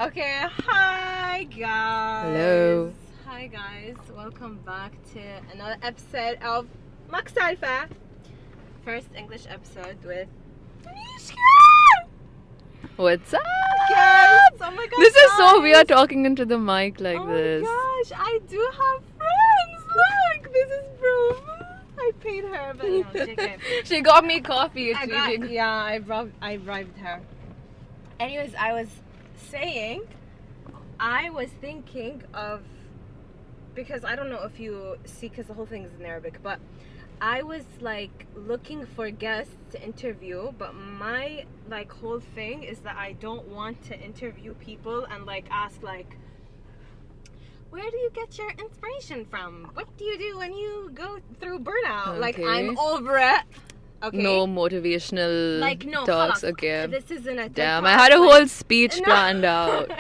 Okay, hi guys. Hello. Hi guys. Welcome back to another episode of Mako Salfa. First English episode with Aneshka. What's up? Yes. Oh my god. This is so guys. weird talking into the mic like oh this. my gosh, I do have friends. Look, this is proof. I paid her, but no, JK. She got me coffee. I bribed her. Anyways, I was saying, I was thinking of, because I don't know if you see, because the whole thing is in Arabic, but I was like looking for guests to interview, but my like whole thing is that I don't want to interview people and like ask like, where do you get your inspiration from? What do you do when you go through burnout? Like, I'm over it. Okay. No motivational like, no, talks. خلاص. Okay. This isn't a Damn, TikTok, I had a like- whole speech No. planned out.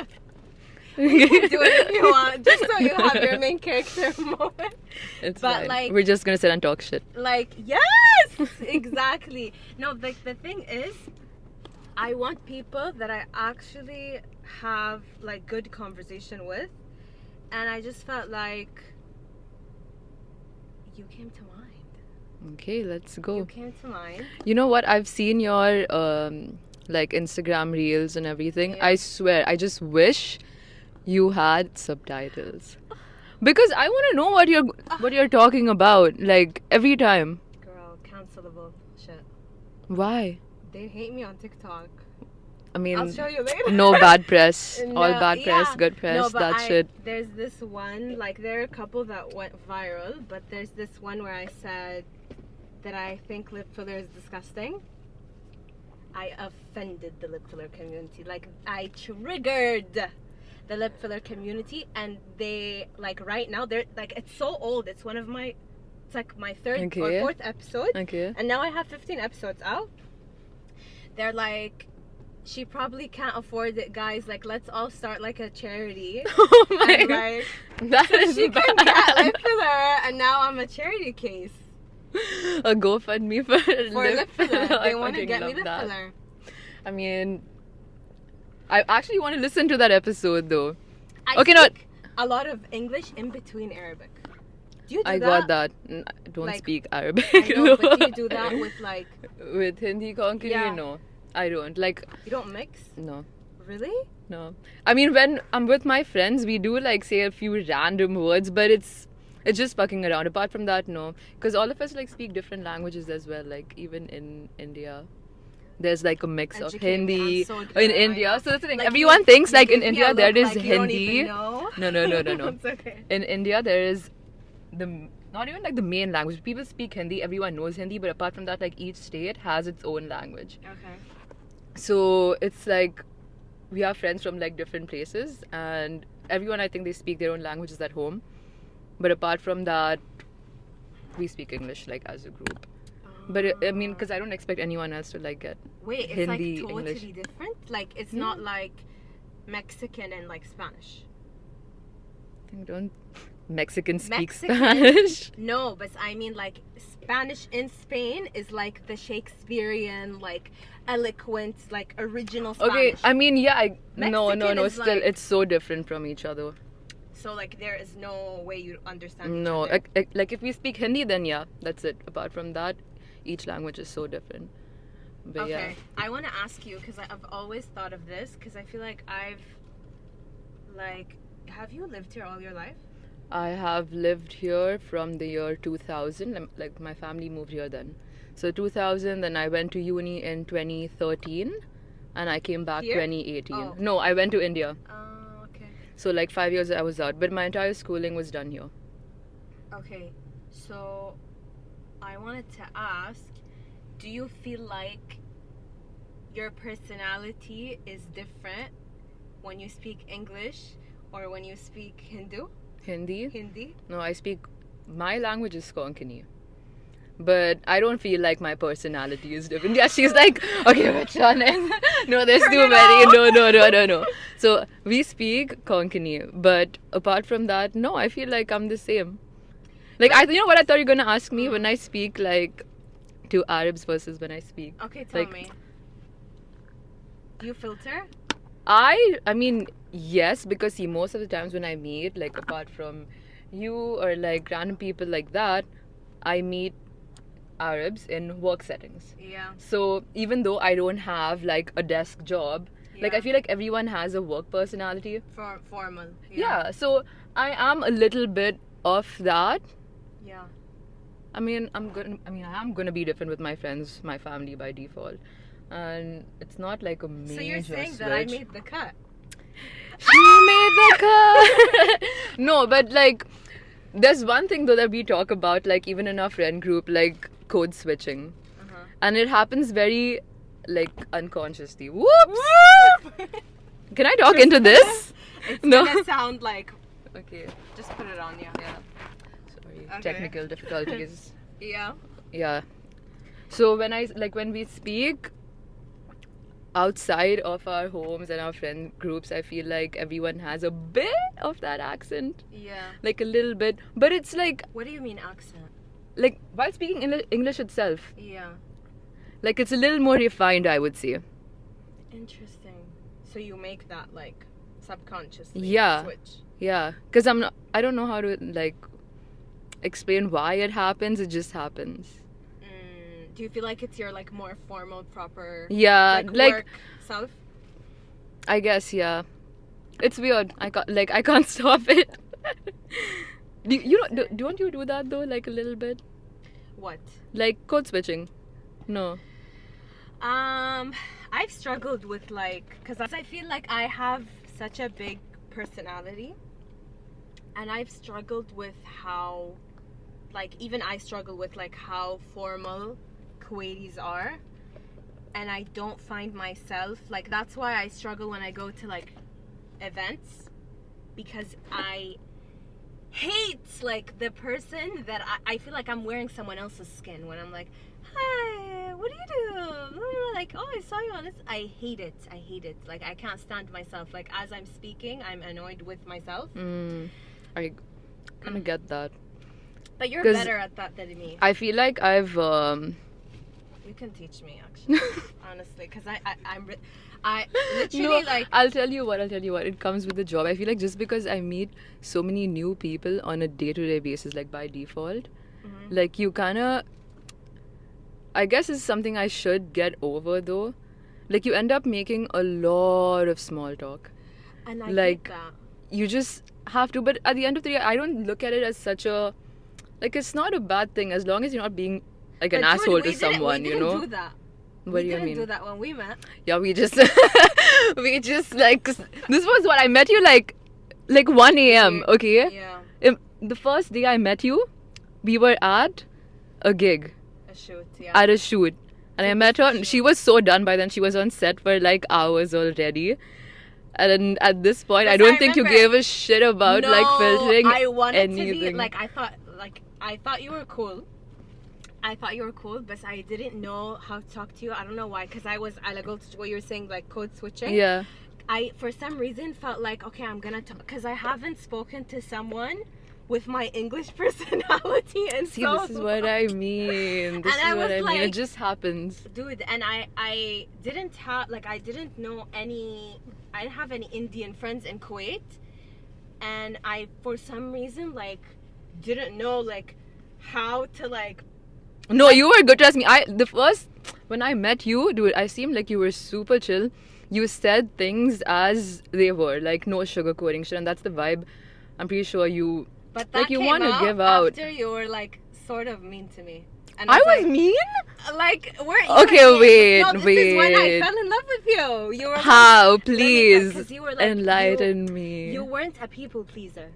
You can do it if you want, just so you have your main character moment. It's But, fine. like- We're just gonna sit and talk shit. Like, yes, exactly. No, like the thing is, I want people that I actually have like good conversation with, and I just felt like you came to mind. Okay, let's go. You came to mind. You know what? I've seen your like Instagram reels and everything. Yeah. I swear, I just wish you had subtitles. Because I want to know what you're talking about, like every time. Girl, cancelable shit. Why? They hate me on TikTok. I mean, I'll show you later. no bad press. No, All bad press, yeah. good press. No, but that shit. There's this one, like there are a couple that went viral, but there's this one where I said that I think lip filler is disgusting. I offended the lip filler community. Like, I triggered the lip filler community, and they, like, right now, they're, like, it's so old. It's one of my, it's like my third Okay. or fourth episode. Okay. And now I have 15 episodes out. They're like, she probably can't afford it, guys. Like, let's all start, like, a charity. Oh my And, god. like, That so is she can bad. get lip filler, and now I'm a charity case A GoFundMe for lip filler. I They want to fucking get me love lip that. filler. I mean, I actually want to listen to that episode though. I Okay, no. speak a lot of English in between Arabic. Do you do I that? got that. I don't Like, speak Arabic. I know, no. but do you do that with like, With Hindi Konkani? Yeah. No, I don't. Like, you don't mix? no. Really? No. I mean, when I'm with my friends, we do like say a few random words, but it's just fucking around. Apart from that, no. Because all of us like speak different languages as well. Like even in India, there's like a mix of Educate me, Hindi I'm so in good, I India. know. So that's the thing. Like, Everyone you- thinks you like in give me India a there look is like you don't Hindi. even know. No. It's okay. In India there is not even like the main language. People speak Hindi. Everyone knows Hindi, but apart from that, like each state has its own language. Okay. So it's like we have friends from like different places, and everyone I think they speak their own languages at home. But apart from that, we speak English like as a group. But I mean, because I don't expect anyone else to like get Wait, it's Hindi, like totally English. different? Like, it's not like Mexican and like Spanish. I think don't Mexicans speak Mexican? Spanish. No, but I mean like Spanish in Spain is like the Shakespearean, like eloquent, like original Spanish. Okay, I mean, yeah, no, Mexican is still like- it's so different from each other. So like there is no way you understand each No, other. like if we speak Hindi, then yeah, that's it. Apart from that, each language is so different. But Okay, I want to ask you because I've always thought of this because I feel like have you lived here all your life? I have lived here from the year 2000. Like my family moved here then. So 2000, then I went to uni in 2013, and I came back Here? 2018. Oh. No, I went to India. Oh, okay. So like 5 years I was out, but my entire schooling was done here. Okay, so I wanted to ask, do you feel like your personality is different when you speak English or when you speak Hindu? Hindi? No, I speak. My language is Konkani. But I don't feel like my personality is different. Yeah, she's like, okay, which one is? No, there's Turn too it many. No. So we speak Konkani, but apart from that, no, I feel like I'm the same. Like, you know what I thought you were gonna ask me when I speak like to Arabs versus when I speak. Okay, tell Like- me. Do you filter? I mean, yes, because see, most of the times when I meet, like apart from you or like random people like that, I meet Arabs in work settings. Yeah. So even though I don't have like a desk job, like I Yeah. feel like everyone has a work personality. Formal. Yeah, so I am a little bit of that. Yeah. I am gonna be different with my friends, my family by default, and it's not like a major So you're saying switch. that I made the cut? She made the cut. No, but like, there's one thing though that we talk about, like even in our friend group, like code switching, and it happens very like unconsciously. Whoops! Can I talk into this? It's No. gonna sound like. Okay. Just put it on, yeah. Sorry. Okay. Technical difficulties. Yeah. Yeah. So when we speak outside of our homes and our friend groups, I feel like everyone has a bit of that accent, Yeah. like a little bit. But it's like What do you mean accent? while speaking English itself, Yeah. like it's a little more refined, I would say. Interesting. So you make that like subconsciously Yeah. switch. Yeah, because I don't know how to like explain why it happens. It just happens. Do you feel like it's your like more formal, proper Yeah, like work self? I guess, yeah. It's weird. I can't stop it. Don't you do that though, like a little bit? What? Like code switching? No. I've struggled with like, because I feel like I have such a big personality, and I've struggled with how, like, even I struggle with like how formal Kuwaitis are, and I don't find myself like, that's why I struggle when I go to like events, because I hate like the person that I feel like I'm wearing someone else's skin when I'm like, hi, what do you do? Like, oh, I saw you on this. I hate it. Like, I can't stand myself. Like, as I'm speaking, I'm annoyed with myself. I kind of get that. But you're 'Cause better at that than me. I feel like I've You can teach me, actually. Honestly, because I literally like. I'll tell you what. It comes with the job. I feel like just because I meet so many new people on a day-to-day basis, like by default, like you kind of, I guess it's something I should get over though. Like you end up making a lot of small talk. And I like get that. you just have to. But at the end of the day, I don't look at it as such a, like it's not a bad thing as long as you're not being like an But dude, asshole to we someone, didn't you know. Do that. What do you We didn't mean? do that when we met. Yeah, we just like this was what I met you like 1 a.m. Okay. Yeah. The first day I met you, we were at a gig, A shoot. Yeah. at a shoot, and I met her. And she was so done by then. She was on set for like hours already. And at this point, I Yes, don't I think you remember. gave a shit about like No, filtering I wanted anything. to be like, I thought you were cool. But I didn't know how to talk to you. I don't know why, because I like what you were saying, like code switching. Yeah. I for some reason felt like, okay, I'm gonna talk, because I haven't spoken to someone with my English personality and See, this is what I mean. This And I is what was I mean. It like- just happens. dude. And I didn't have like, I didn't know any. I didn't have any Indian friends in Kuwait, and I for some reason like didn't know like how to like. No, you were good. Trust me. When I met you, dude, I seemed like you were super chill. You said things as they were, like no sugarcoating shit, and that's the vibe. I'm pretty sure you. But that Like, you came wanna out give out. after you were like sort of mean to me. And I was like, mean. Like, we're Okay, wait, no, this is when I wait. fell in love with you. You were How? like, Please 'cause you were like, enlighten me. You weren't a people pleaser.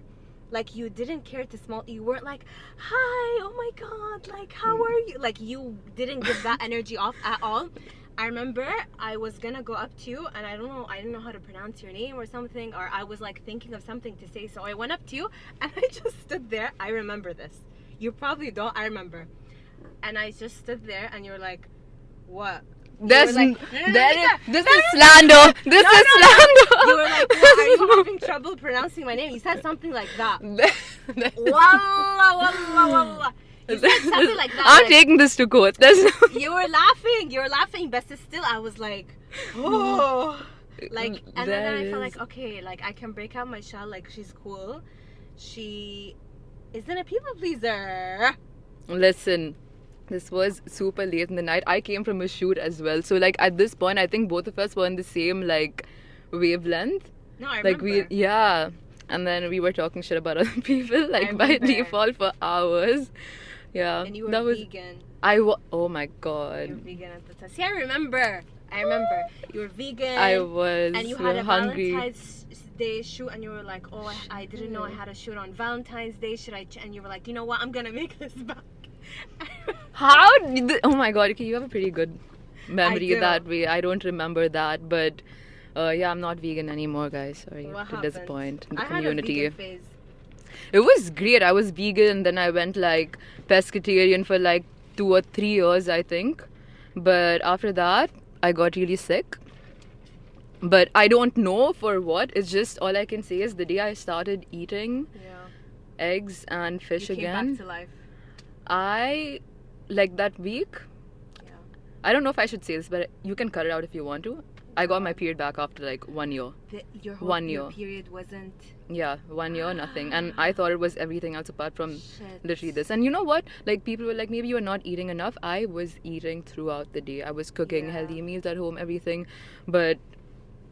Like, you didn't care to small. You weren't like, hi, oh my god, like, how are you? Like, you didn't give that energy off at all. I remember I was gonna go up to you, and I didn't know how to pronounce your name or something, or I was like thinking of something to say, so I went up to you and I just stood there. I remember this. You probably don't. I remember. And I just stood there, and you're like, what? This is like, slander. This is slander. You were like, what, are you having trouble pronouncing my name? You said something like that. Wallah. You said something like that. I'm like, taking this to court. you were laughing, but still I was like, oh. Like, and then I felt is- like, okay, like I can break out my shell. Like, she's cool. She isn't a people pleaser. Listen, this was super late in the night. I came from a shoot as well. So, like, at this point, I think both of us were in the same, like, wavelength. No, I Like, remember. yeah. And then we were talking shit about other people, like, by remember. default for hours. Yeah. And you were that was. vegan. Oh my You were god. vegan at the time. See, I remember. You were vegan. I was And you had a hungry. Valentine's Day shoot, and you were like, "Oh, I didn't know I had a shoot on Valentine's Day. Should I?" And you were like, "You know what? I'm gonna make this back." How? Oh my god. Okay, you have a pretty good memory do. that way. I don't remember that, but yeah, I'm not vegan anymore, guys. Sorry What to happened? disappoint the I community. had a vegan phase. It was great. I was vegan, then I went like pescatarian for like 2 or 3 years, I think. But after that, I got really sick. But I don't know for what. It's just all I can say is the day I started eating Yeah. eggs and fish You came again, back to life. I like that week. Yeah. I don't know if I should say this, but you can cut it out if you want to. I got my period back after like 1 year. Your 1 your year. period wasn't. Yeah, 1 year, nothing. And I thought it was everything else apart from Shit. literally this. And you know what? Like, people were like, maybe you're not eating enough. I was eating throughout the day. I was cooking Yeah. healthy meals at home, everything. But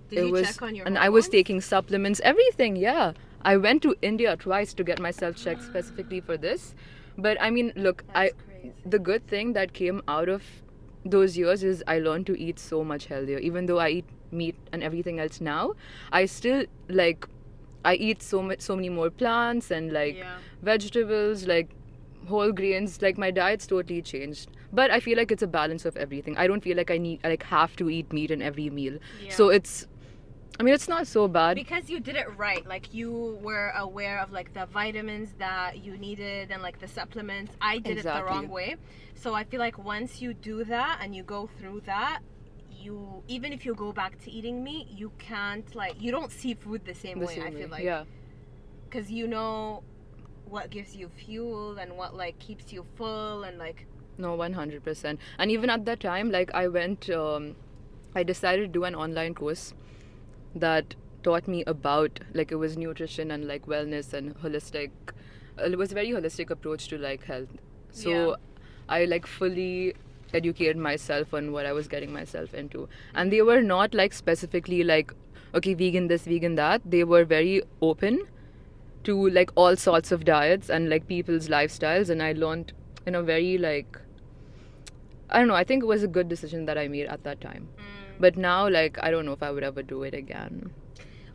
Did it you was. check on your And I was hormones? taking supplements, everything, yeah. I went to India twice to get myself checked specifically for this. But I mean, look, That's crazy. the good thing that came out of those years is I learned to eat so much healthier. Even though I eat meat and everything else now, I still like I eat so many more plants and like Yeah. vegetables, like whole grains. Like, my diet's totally changed. But I feel like it's a balance of everything. I don't feel like I have to eat meat in every meal. Yeah. So it's not so bad. Because you did it right. Like, you were aware of like the vitamins that you needed and like the supplements. I did it the Exactly. wrong way. So I feel like once you do that and you go through that, you, even if you go back to eating meat, you can't, like, you don't see food the same The way. same I way. feel like, Yeah. because you know what gives you fuel and what like keeps you full and like. No, 100%. And even at that time, like, I decided to do an online course that taught me about, like, it was nutrition and like wellness and holistic. It was a very holistic approach to like health. So Yeah. I like fully educated myself on what I was getting myself into. And they were not like specifically like, okay, vegan this, vegan that. They were very open to like all sorts of diets and like people's lifestyles. And I learned in a very like, I don't know, I think it was a good decision that I made at that time. But now, like, I don't know if I would ever do it again.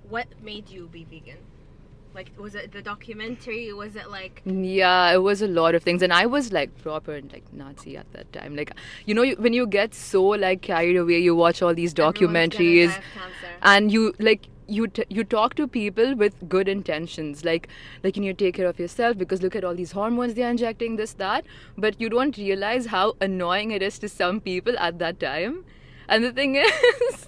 What made you be vegan? Like, was it the documentary? Was it like? Yeah, it was a lot of things. And I was like proper like Nazi at that time. Like, you know, when you get so like carried away, you watch all these Everyone's gonna documentaries die of cancer. and you like, you talk to people with good intentions, like you need to take care of yourself because look at all these hormones they're injecting, this, that. But you don't realize how annoying it is to some people at that time. And the thing is,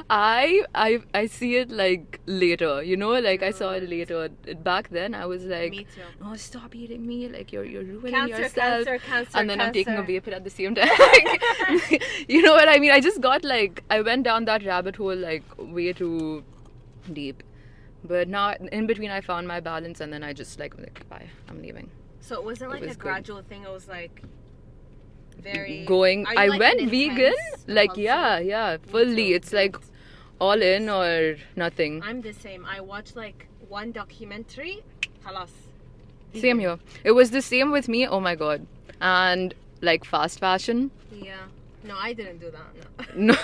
I see it like later, you know, like I saw it later. Back then I was like, Me too. oh, stop eating me, like you're ruining Cancer, yourself. cancer, And then I'm taking a cancer. vape at the same time. You know what I mean? I just got like, I went down that rabbit hole like way too deep. But now in between I found my balance and then I just like bye, I'm leaving. So it wasn't like was a good. gradual thing. It was like very Going, Are you, I like, went an vegan, intense like compulsive? yeah, Me fully. too. It's like all in or nothing. I'm the same. I watched like one documentary. Halas. Same here. It was the same with me. Oh my god. And like fast fashion. Yeah. No, I didn't do that. No.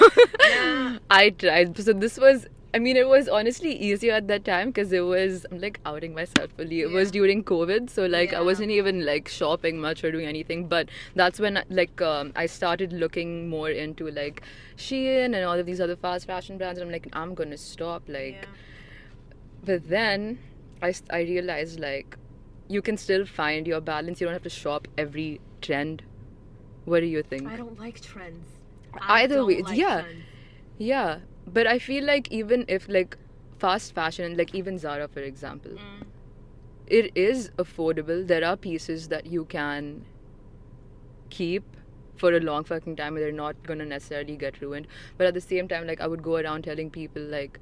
Yeah. I tried. So this was, I mean, it was honestly easier at that time because it was, I'm like outing myself fully. It was Yeah. during COVID. So like I Yeah. wasn't even like shopping much or doing anything. But that's when like I started looking more into like Shein and all of these other fast fashion brands. And I'm like, I'm going to stop. Like, Yeah. but then I realized like you can still find your balance. You don't have to shop every trend. What do you think? I don't like trends. Either don't way, like yeah. trends. Yeah, but I feel like even if like fast fashion, like even Zara for example, it is affordable. There are pieces that you can keep for a long fucking time, and they're not gonna necessarily get ruined. But at the same time, like, I would go around telling people, like,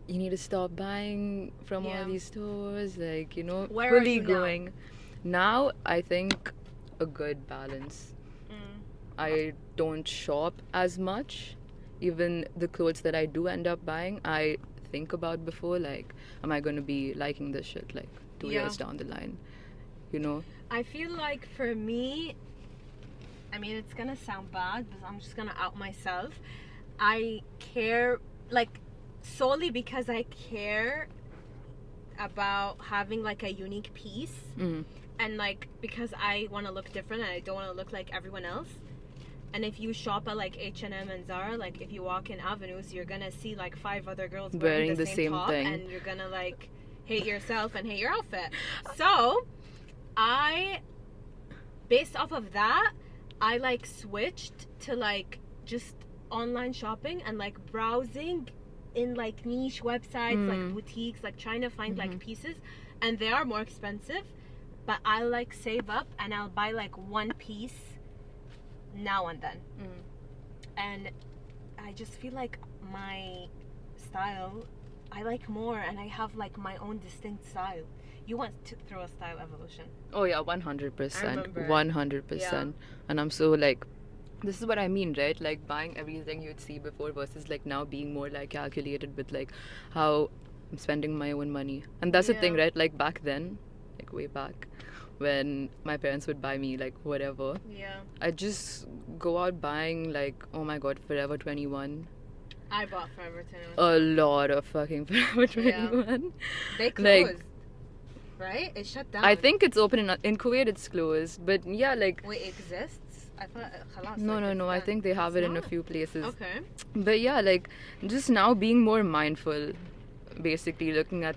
you need to stop buying from all these stores, like, you know, Where are fully you now? going. Now, I think a good balance. I don't shop as much. Even the clothes that I do end up buying, I think about before, like, am I going to be liking this shit, like, 2 years down the line, you know? I feel like for me, I mean, it's gonna sound bad, but I'm just gonna out myself. I care, like, solely because I care about having, like, a unique piece. And, like, because I want to look different and I don't want to look like everyone else. And if you shop at, like, H&M and Zara, like, if you walk in avenues, you're gonna see, like, 5 other girls wearing the same top, thing, and you're gonna, like, hate yourself and hate your outfit. So I, based off of that, I, like, switched to, like, just online shopping and, like, browsing in, like, niche websites, like boutiques, like, trying to find like pieces, and they are more expensive, but I, like, save up and I'll buy, like, one piece now and then. And I just feel like my style, I like more, and I have, like, my own distinct style. You went through a style evolution. Oh yeah, 100%. I remember. 100%. And I'm so, like, this is what I mean, right? Like, buying everything you'd see before versus, like, now being more, like, calculated with, like, how I'm spending my own money. And that's the thing, right? Like, back then, like, way back, when my parents would buy me, like, whatever, I'd just go out buying, like, oh my god, Forever 21. I bought Forever 21. A lot of fucking Forever 21. They closed, like, right? It shut down. I think it's open in Kuwait, it's closed. But yeah, like... Wait, it exists? I thought khalas, No. I think they have it in a few places. Okay. But yeah, like, just now being more mindful, basically looking at...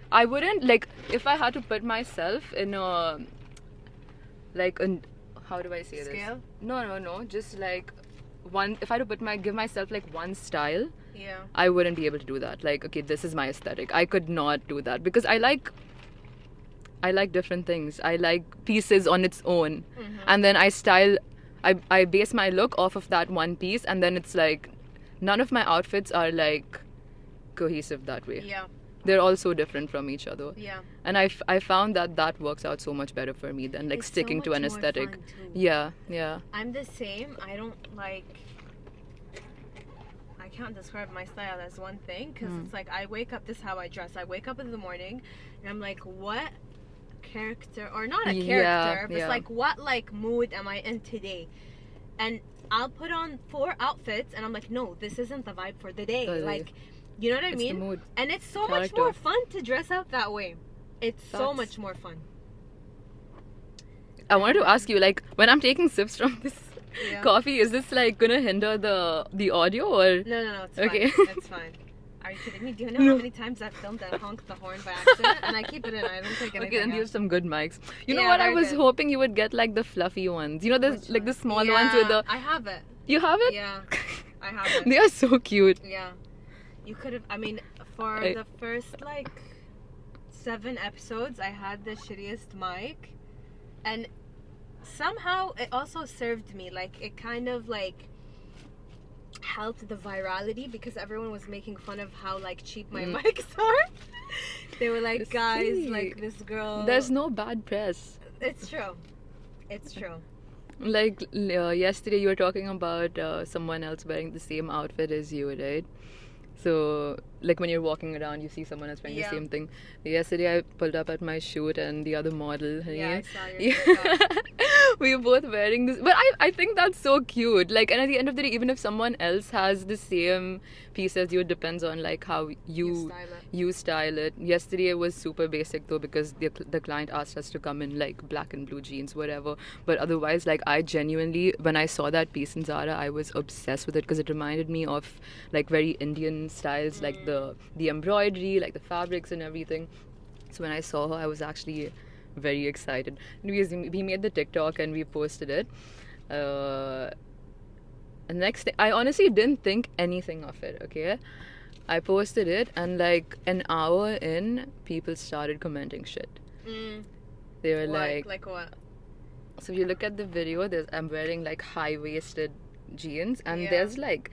I wouldn't, like, if I had to put myself in a... Like, how do I say this? Scale? No. Just, like, one... If I had to give myself, like, one style... Yeah. I wouldn't be able to do that. Like, okay, this is my aesthetic. I could not do that. Because I like different things. I like pieces on its own. And then I base my look off of that one piece, and then it's like none of my outfits are like cohesive that way. Yeah. They're all so different from each other. Yeah. And I found that works out so much better for me than, like, It's sticking so to an much more aesthetic. fun, too. Yeah. I'm the same. I don't like... I can't describe my style as one thing, because it's like I wake up, this is how I dress. I wake up in the morning and I'm like, what character, or not a character, but it's like, what, like, mood am I in today? And I'll put on 4 outfits and I'm like, no, this isn't the vibe for the day. Totally. Like, you know what I It's mean? the mood. And it's so much Character. more fun to dress up that way. It's so Facts. much more fun. I wanted to ask you, like, when I'm taking sips from this Yeah. coffee, is this, like, gonna hinder the audio, or... No, it's Okay. fine. It's fine. Are you kidding me? Do you know how many times I've filmed and honked the horn by accident? And I keep it in. I don't take anything Okay, then you have out. some good mics. You know Yeah, what? I very was good. hoping you would get, like, the fluffy ones. You know, there's Which like the one? small ones with the... I have it. You have it? Yeah, I have it. They are so cute. Yeah. You could have, I mean, for the first, like, 7 episodes, I had the shittiest mic. And somehow it also served me. Like, it kind of, like, helped the virality, because everyone was making fun of how, like, cheap my mics are. They were like, guys, See, like, this girl... There's no bad press. It's true. It's true. Like, yesterday you were talking about someone else wearing the same outfit as you, right? So, like, when you're walking around, you see someone else wearing the same thing. Yesterday I pulled up at my shoot, and the other model, Yeah, I saw your TikTok. we were both wearing this. But I think that's so cute. Like, and at the end of the day, even if someone else has the same piece as you, it depends on, like, how you style it. Yesterday it was super basic, though, because the client asked us to come in, like, black and blue jeans, whatever. But otherwise, like, I genuinely, when I saw that piece in Zara, I was obsessed with it, because it reminded me of, like, very Indian styles, like the embroidery, like the fabrics and everything. So when I saw her, I was actually very excited. And we made the TikTok and we posted it. And next day, I honestly didn't think anything of it, okay? I posted it, and, like, an hour in, people started commenting shit. They were like what? So if you look at the video, I'm wearing like high-waisted jeans, and Yeah. there's like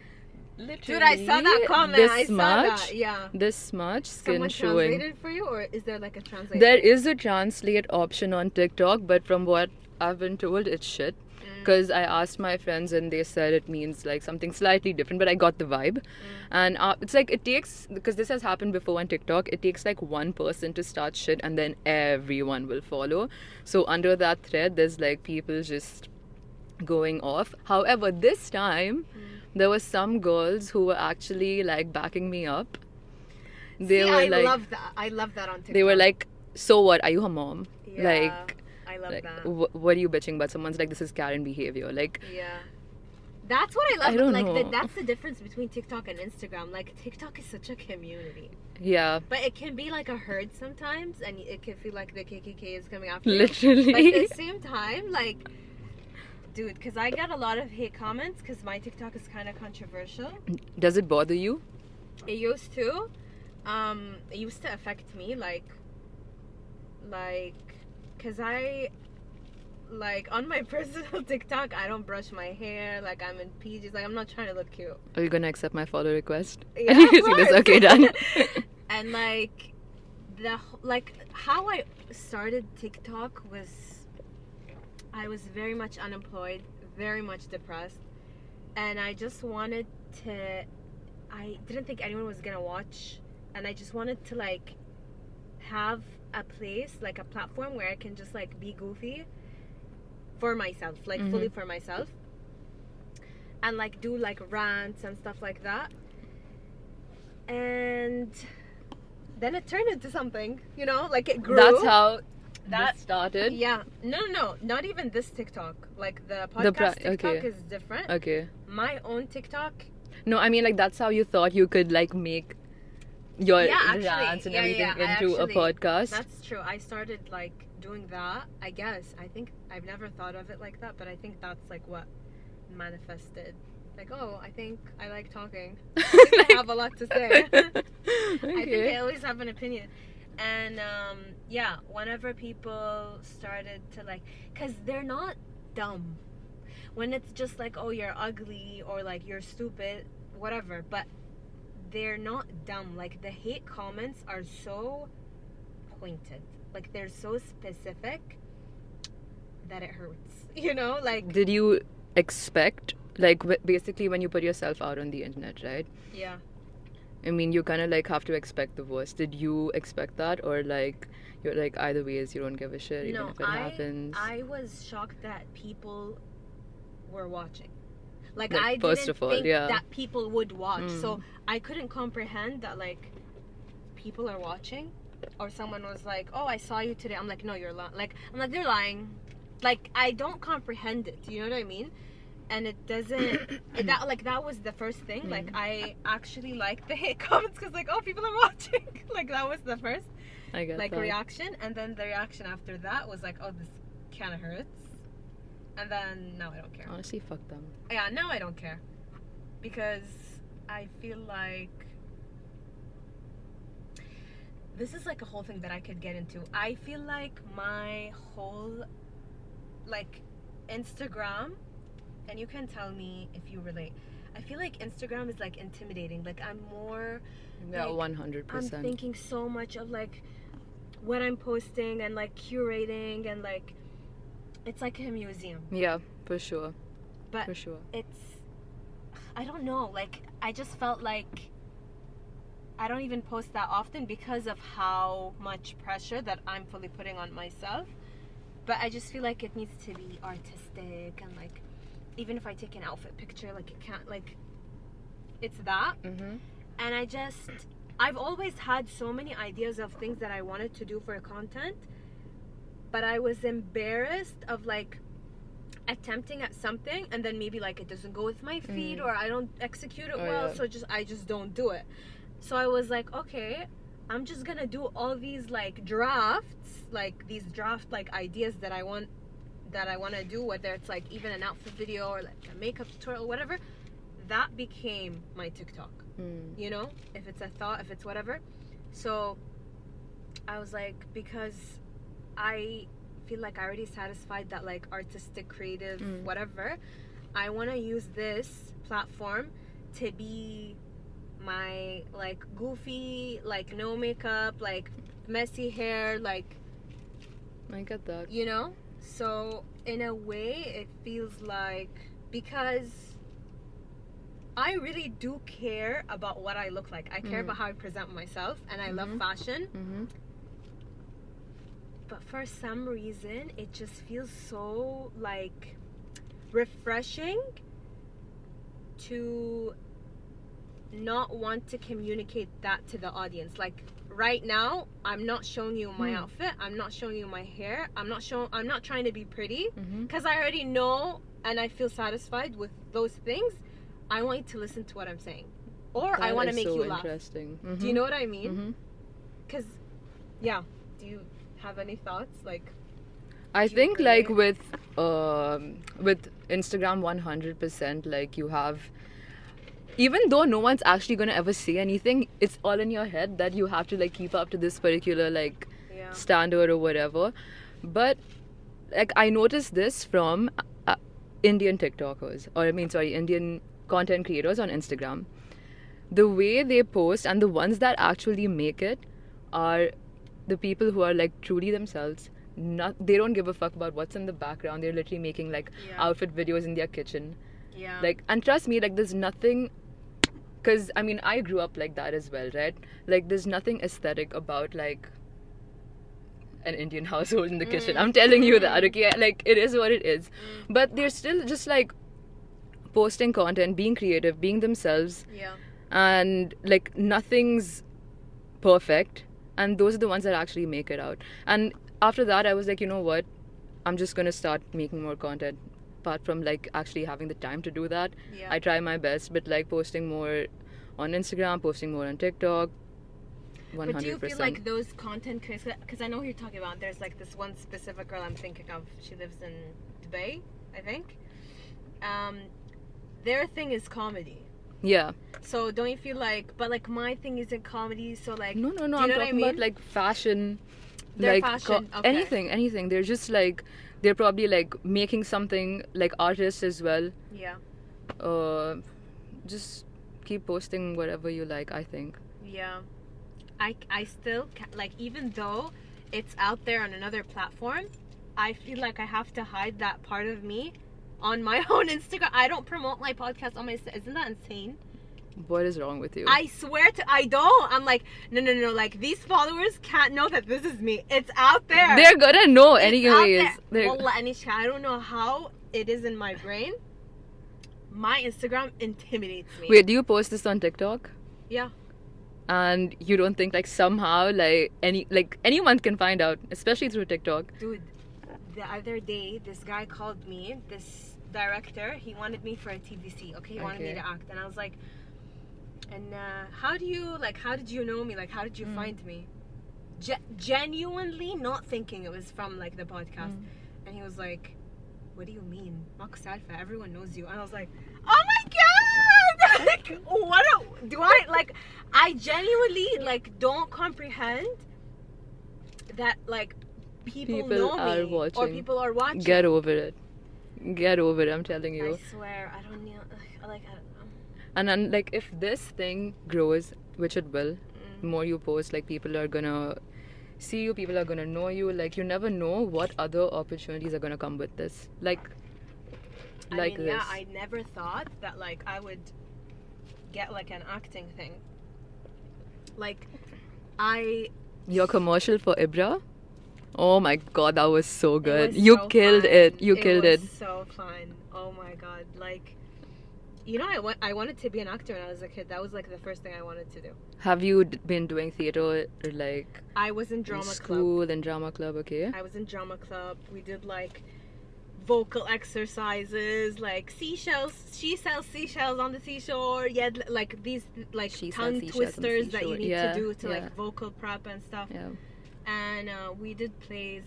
literally Dude, I saw that comment. this I saw much, that. Yeah. this much skin Someone showing. translated for you, or is there like a translation? There is a translate option on TikTok, but from what I've been told, it's shit. Because I asked my friends and they said it means like something slightly different, but I got the vibe. And it's like it takes, because this has happened before on TikTok, it takes like one person to start shit and then everyone will follow. So under that thread, there's like people just going off. However, this time, there were some girls who were actually like backing me up. They were I like, love that. I love that on TikTok. they were like, so what? Are you her mom? Yeah, Like, I love like that. what are you bitching about? Someone's like, this is Karen behavior. Like, Yeah. That's what I love. I don't like know. that's the difference between TikTok and Instagram. Like TikTok is such a community, yeah, but it can be like a herd sometimes, and it can feel like the KKK is coming after you. literally. But at the same time, like, dude, because I get a lot of hate comments because my TikTok is kind of controversial. Does it bother you? It used to. It used to affect me, like, because I, like, on my personal TikTok, I don't brush my hair, like, I'm in PJs, like, I'm not trying to look cute. Are you gonna accept my follow request? Yeah, I need to of see this. course. Okay, done. And, like, how I started TikTok was, I was very much unemployed, very much depressed, and I just wanted to, I didn't think anyone was gonna watch, and I just wanted to like have a place, like a platform where I can just like be goofy for myself, like fully for myself, and like do like rants and stuff like that. And then it turned into something, you know, like it grew. That's how That this started. Yeah, no, not even this TikTok. Like the podcast TikTok okay. is different. Okay. My own TikTok. No, I mean like that's how you thought you could like make your Actually, rants and yeah, everything yeah, into a podcast. That's true. I started like doing that. I guess. I think I've never thought of it like that, but I think that's like what manifested. Like, oh, I think I like talking. I think I have a lot to say. I think I always have an opinion. And yeah, whenever people started to like, because they're not dumb. When it's just like, oh, you're ugly or like you're stupid, whatever, but they're not dumb. Like the hate comments are so pointed, like they're so specific that it hurts, you know. Like, did you expect, like, basically when you put yourself out on the internet, right? Yeah. I mean, you kind of like have to expect the worst. Did you expect that, or like you're like either ways you don't give a shit even if it happens? I was shocked that people were watching. Like Like, I first didn't of all, think yeah. that people would watch. So I couldn't comprehend that like people are watching, or someone was like, "Oh, I saw you today." I'm like, "No, you're lying." Like I'm like, "They're lying." Like I don't comprehend it. You know what I mean? And it doesn't. That was the first thing. Like I actually liked the hate comments because like, oh, people are watching. Like that was the first I get that. reaction, and then the reaction after that was like, oh, this kind of hurts. And then now I don't care. Honestly, fuck them. Yeah, now I don't care because I feel like this is like a whole thing that I could get into. I feel like my whole like Instagram, and you can tell me if you relate. I feel like Instagram is like intimidating. Like I'm more Yeah, like, 100%. I'm thinking so much of like what I'm posting and like curating, and like it's like a museum. Yeah, for sure. But For sure. it's, I don't know, like I just felt like I don't even post that often because of how much pressure that I'm fully putting on myself. But I just feel like it needs to be artistic, and like even if I take an outfit picture, like it can't, like it's that. And I've always had so many ideas of things that I wanted to do for content, but I was embarrassed of like attempting at something and then maybe like it doesn't go with my feed or I don't execute it well, yeah. so I just don't do it. So I was like, okay, I'm just gonna do all these like drafts, like these draft like ideas that I want to do, whether it's like even an outfit video or like a makeup tutorial, whatever. That became my TikTok. You know, if it's a thought, if it's whatever. So I was like, because I feel like I already satisfied that like artistic, creative, whatever. I want to use this platform to be my like goofy, like no makeup, like messy hair, like, I get that. you know? So in a way it feels like, because I really do care about what I look like. I care about how I present myself, and I love fashion. But for some reason, it just feels so like refreshing to not want to communicate that to the audience. Like right now, I'm not showing you my outfit. I'm not showing you my hair. I'm not trying to be pretty, because I already know and I feel satisfied with those things. I want you to listen to what I'm saying, or I want to make you laugh. Interesting. Do you know what I mean? Because, yeah. Do you have any thoughts? Like, I think like with Instagram, 100%. Like you have, even though no one's actually gonna ever say anything, it's all in your head that you have to like keep up to this particular like standard or whatever. But like I noticed this from Indian TikTokers, or Indian content creators on Instagram. The way they post, and the ones that actually make it, are the people who are like truly themselves. They don't give a fuck about what's in the background. They're literally making like outfit videos in their kitchen. Yeah. Like, and trust me, like there's nothing, because I mean I grew up like that as well, right? Like there's nothing aesthetic about like an Indian household in the kitchen. I'm telling you that, okay? Like it is what it is. But they're still just like posting content, being creative, being themselves. Yeah. And like nothing's perfect, and those are the ones that actually make it out. And after that I was like, you know what, I'm just gonna start making more content. Apart from like actually having the time to do that, I try my best, but like posting more on Instagram, posting more on TikTok, 100%. But do you feel like those content creators, because I know who you're talking about, there's like this one specific girl I'm thinking of, she lives in Dubai, I think. Their thing is comedy. Yeah. So don't you feel like, but like my thing isn't comedy, so like, no, do you I'm know talking what I mean? about like fashion, Their like fashion, okay. anything. They're just like, they're probably like making something, like artists as well. Yeah. Just keep posting whatever you like, I think. Yeah. I still like, even though it's out there on another platform, I feel like I have to hide that part of me on my own Instagram. I don't promote my podcast on my, isn't that insane? What is wrong with you? I swear to, I don't. I'm like, no, like these followers can't know that this is me. It's out there. They're gonna know it's anyways. Wallah, Aneshka, I don't know how it is in my brain. My Instagram intimidates me. Wait, do you post this on TikTok? Yeah. And you don't think like somehow like anyone can find out, especially through TikTok? Dude, the other day this guy called me, this director, he wanted me for a TVC, okay? He wanted me to act, and I was like, and how did you know me? Like, how did you find me? Genuinely not thinking it was from like the podcast. And he was like, what do you mean? Mako Salfa, everyone knows you. And I was like, oh my god! Like, I genuinely like don't comprehend that like people know me are watching. or people are watching. Get over it, I'm telling you. I swear, I don't know. And then like if this thing grows, which it will, the more you post, like people are gonna see you, people are gonna know you. Like you never know what other opportunities are gonna come with this. Like this. Yeah, I never thought that like I would get like an acting thing. Like your commercial for Ibra, oh my god, that was so good. You killed it. You killed it. It was so fun. Oh my god, like, you know, I wanted to be an actor when I was a kid. That was like the first thing I wanted to do. Have you been doing theater or like? I was in drama club. School and drama club, okay. I was in drama club. We did like vocal exercises, like seashells. She sells seashells on the seashore. Yeah, like these like tongue twisters that you need to do to like vocal prep and stuff. Yeah. And we did plays.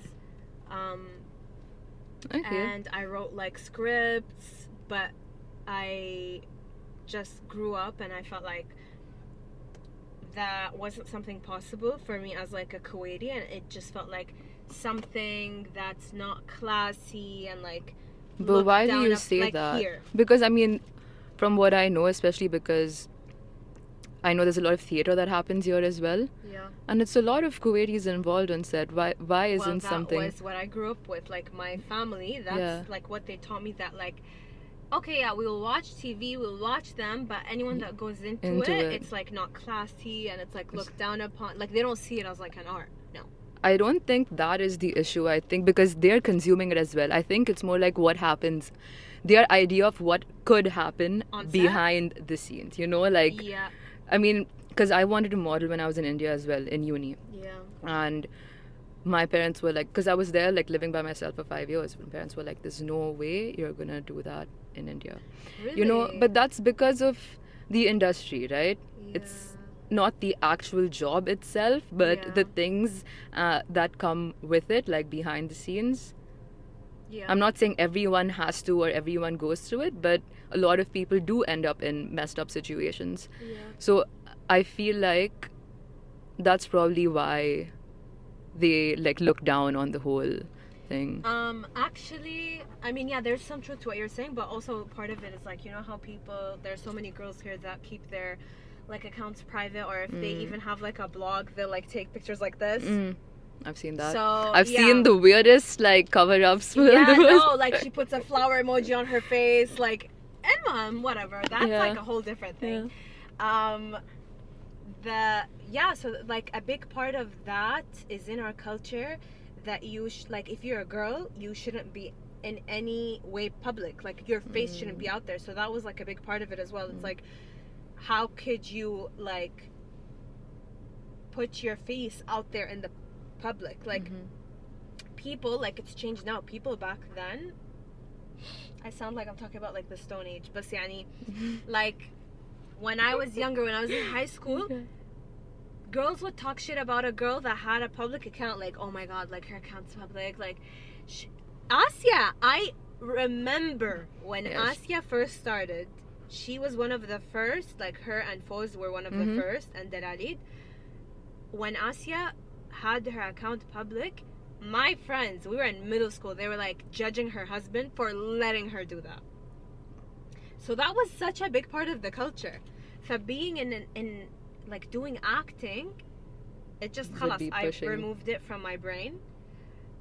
And I wrote like scripts, but I just grew up and I felt like that wasn't something possible for me as like a Kuwaiti, and it just felt like something that's not classy and like. But looked why do down you up, say like, that? Here. Because I mean, from what I know, especially because I know there's a lot of theater that happens here as well, Yeah. and it's a lot of Kuwaitis involved on set. Why isn't that something? was what I grew up with. Like my family, that's Yeah. like what they taught me. That like, okay, yeah, we'll watch TV, we'll watch them, but anyone that goes into it, it's like not classy and it's like looked down upon. Like they don't see it as like an art. No. I don't think that is the issue. I think because they're consuming it as well. I think it's more like what happens, their idea of what could happen On set? behind the scenes. You know, like Yeah. I mean, because I wanted to model when I was in India as well, in uni. Yeah. And my parents were like, because I was there like living by myself for 5 years. My parents were like, there's no way you're gonna do that in India. Really? You know, but that's because of the industry, right? Yeah. It's not the actual job itself, but Yeah. the things that come with it, like behind the scenes. Yeah. I'm not saying everyone has to or everyone goes through it, but a lot of people do end up in messed up situations. Yeah. So I feel like that's probably why they like look down on the whole thing. Actually, I mean, yeah, there's some truth to what you're saying, but also part of it is like, you know how people, there's so many girls here that keep their like accounts private, or if they even have like a blog, they'll like take pictures like this. I've seen that. So I've yeah. seen the weirdest like cover-ups. Yeah, no, like she puts a flower emoji on her face, like, and whatever. That's Yeah. like a whole different thing. So like a big part of that is in our culture that you like if you're a girl, you shouldn't be in any way public. Like your face shouldn't be out there. So that was like a big part of it as well. It's like, how could you like put your face out there in the public? Like people, like it's changed now. People back then, I sound like I'm talking about like the Stone Age, but yani, like when I was younger, when I was in high school, girls would talk shit about a girl that had a public account. Like, oh my god, like her account's public. Like, Asya, I remember when Asya first started, she was one of the first, like her and Foz were one of the first, and Dalalid. When Asya had her account public, my friends, we were in middle school, they were like judging her husband for letting her do that. So that was such a big part of the culture. For being in like doing acting, it just khalas, I removed it from my brain.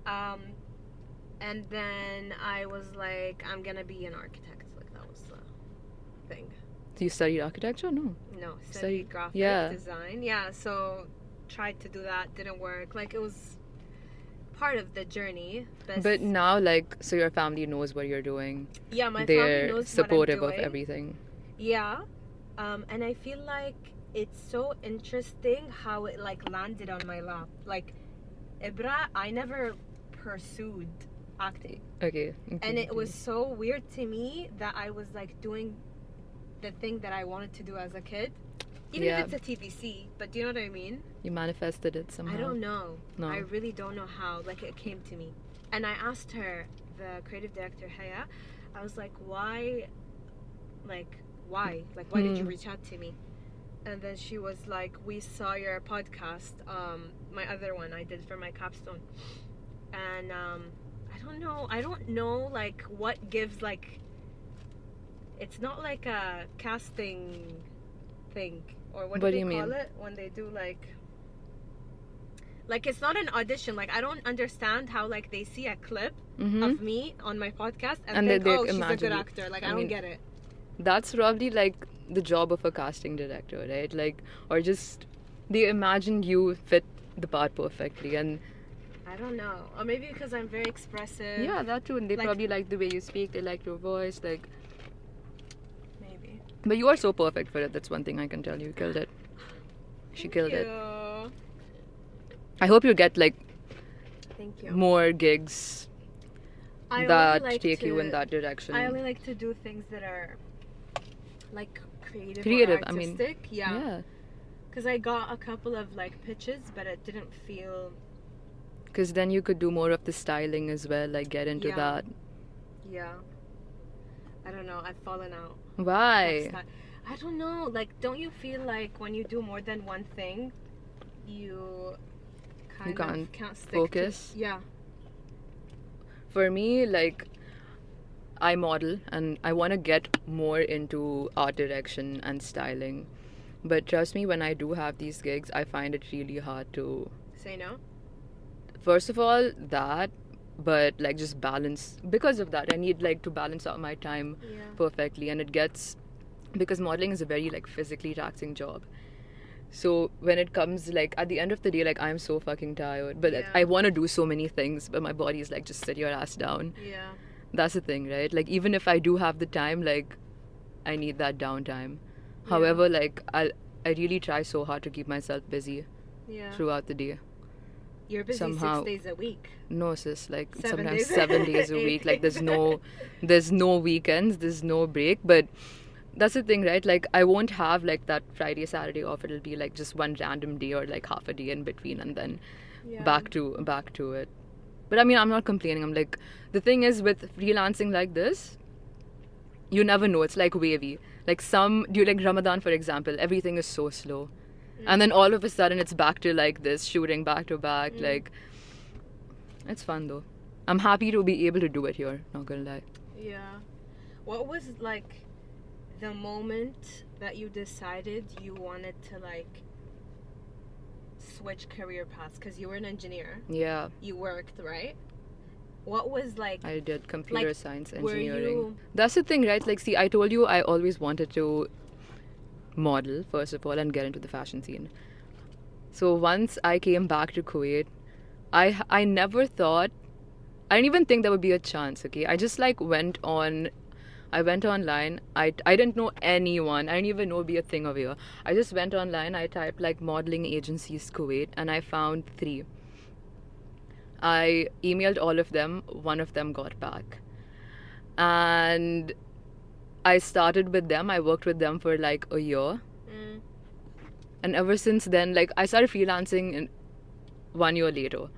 And then I was like, I'm gonna be an architect. Like that was the thing. Do you study architecture? No. No, studied graphic design. Yeah, so tried to do that, didn't work. Like it was part of the journey. But now, like, so your family knows what you're doing. Yeah, my They're family knows supportive what I'm of doing. everything. Yeah, and I feel like it's so interesting how it like landed on my lap. Like, Ibra, I never pursued acting. Okay. And it was so weird to me that I was like doing the thing that I wanted to do as a kid. Even if it's a TVC, but do you know what I mean? You manifested it somehow. I don't know. No. I really don't know how. Like it came to me. And I asked her, the creative director, Haya, I was like, why? Like, why did you reach out to me? And then she was like, we saw your podcast, my other one I did for my capstone. And I don't know like what gives like, it's not like a casting thing, or what do they call it when they do like it's not an audition. Like I don't understand how like they see a clip of me on my podcast and think, oh, she's a good actor. Like I don't get it. That's probably like the job of a casting director, right? Like, or just they imagine you fit the part perfectly, and I don't know, or maybe because I'm very expressive. Yeah, that too. And they probably like the way you speak. They like your voice, like. Maybe. But you are so perfect for it. That's one thing I can tell you. You killed it. She killed it. I hope you get like Thank you. more gigs that take you in that direction. I only like to do things that are like creative or artistic. I mean, yeah. Because I got a couple of like pitches, but it didn't feel. Because then you could do more of the styling as well, like get into that. Yeah. I don't know. I've fallen out. Why? I don't know. Like, don't you feel like when you do more than one thing, you kind You of can't stick focus. to. Yeah. For me, like, I model and I want to get more into art direction and styling. But trust me, when I do have these gigs, I find it really hard to, Say no. first of all, that, but like just balance. Because of that, I need like to balance out my time Yeah. perfectly. And it gets, because modeling is a very like physically taxing job. So when it comes like at the end of the day, like I'm so fucking tired, but Yeah. I want to do so many things, but my body is like, just sit your ass down. Yeah. That's the thing, right? Like even if I do have the time, like I need that downtime. Yeah. However, like I really try so hard to keep myself busy Yeah. throughout the day. You're busy Somehow. 6 days a week. No, sis, like 7 sometimes days. 7 days a week. Like there's no weekends, there's no break. But that's the thing, right? Like I won't have like that Friday, Saturday off. It'll be like just one random day or like half a day in between, and then Yeah. back to it. But I mean, I'm not complaining. I'm like, the thing is with freelancing like this, you never know. It's like wavy. Like during Ramadan, for example, everything is so slow. And then all of a sudden it's back to like this, shooting back to back. Like, it's fun though. I'm happy to be able to do it here, not gonna lie. Yeah. What was like the moment that you decided you wanted to like switch career paths? Because you were an engineer. Yeah, You worked, right? What was like, I did computer Like, science were engineering. you- That's the thing, right? Like, see, I told you I always wanted to model, first of all, and get into the fashion scene. So once I came back to Kuwait, I never thought, I didn't even think there would be a chance, okay? I just like I went online. I didn't know anyone. I didn't even know it'd be a thing over here. I just went online. I typed like modeling agencies Kuwait, and I found 3. I emailed all of them. One of them got back, and I started with them. I worked with them for like a year, and ever since then, like I started freelancing in 1 year later.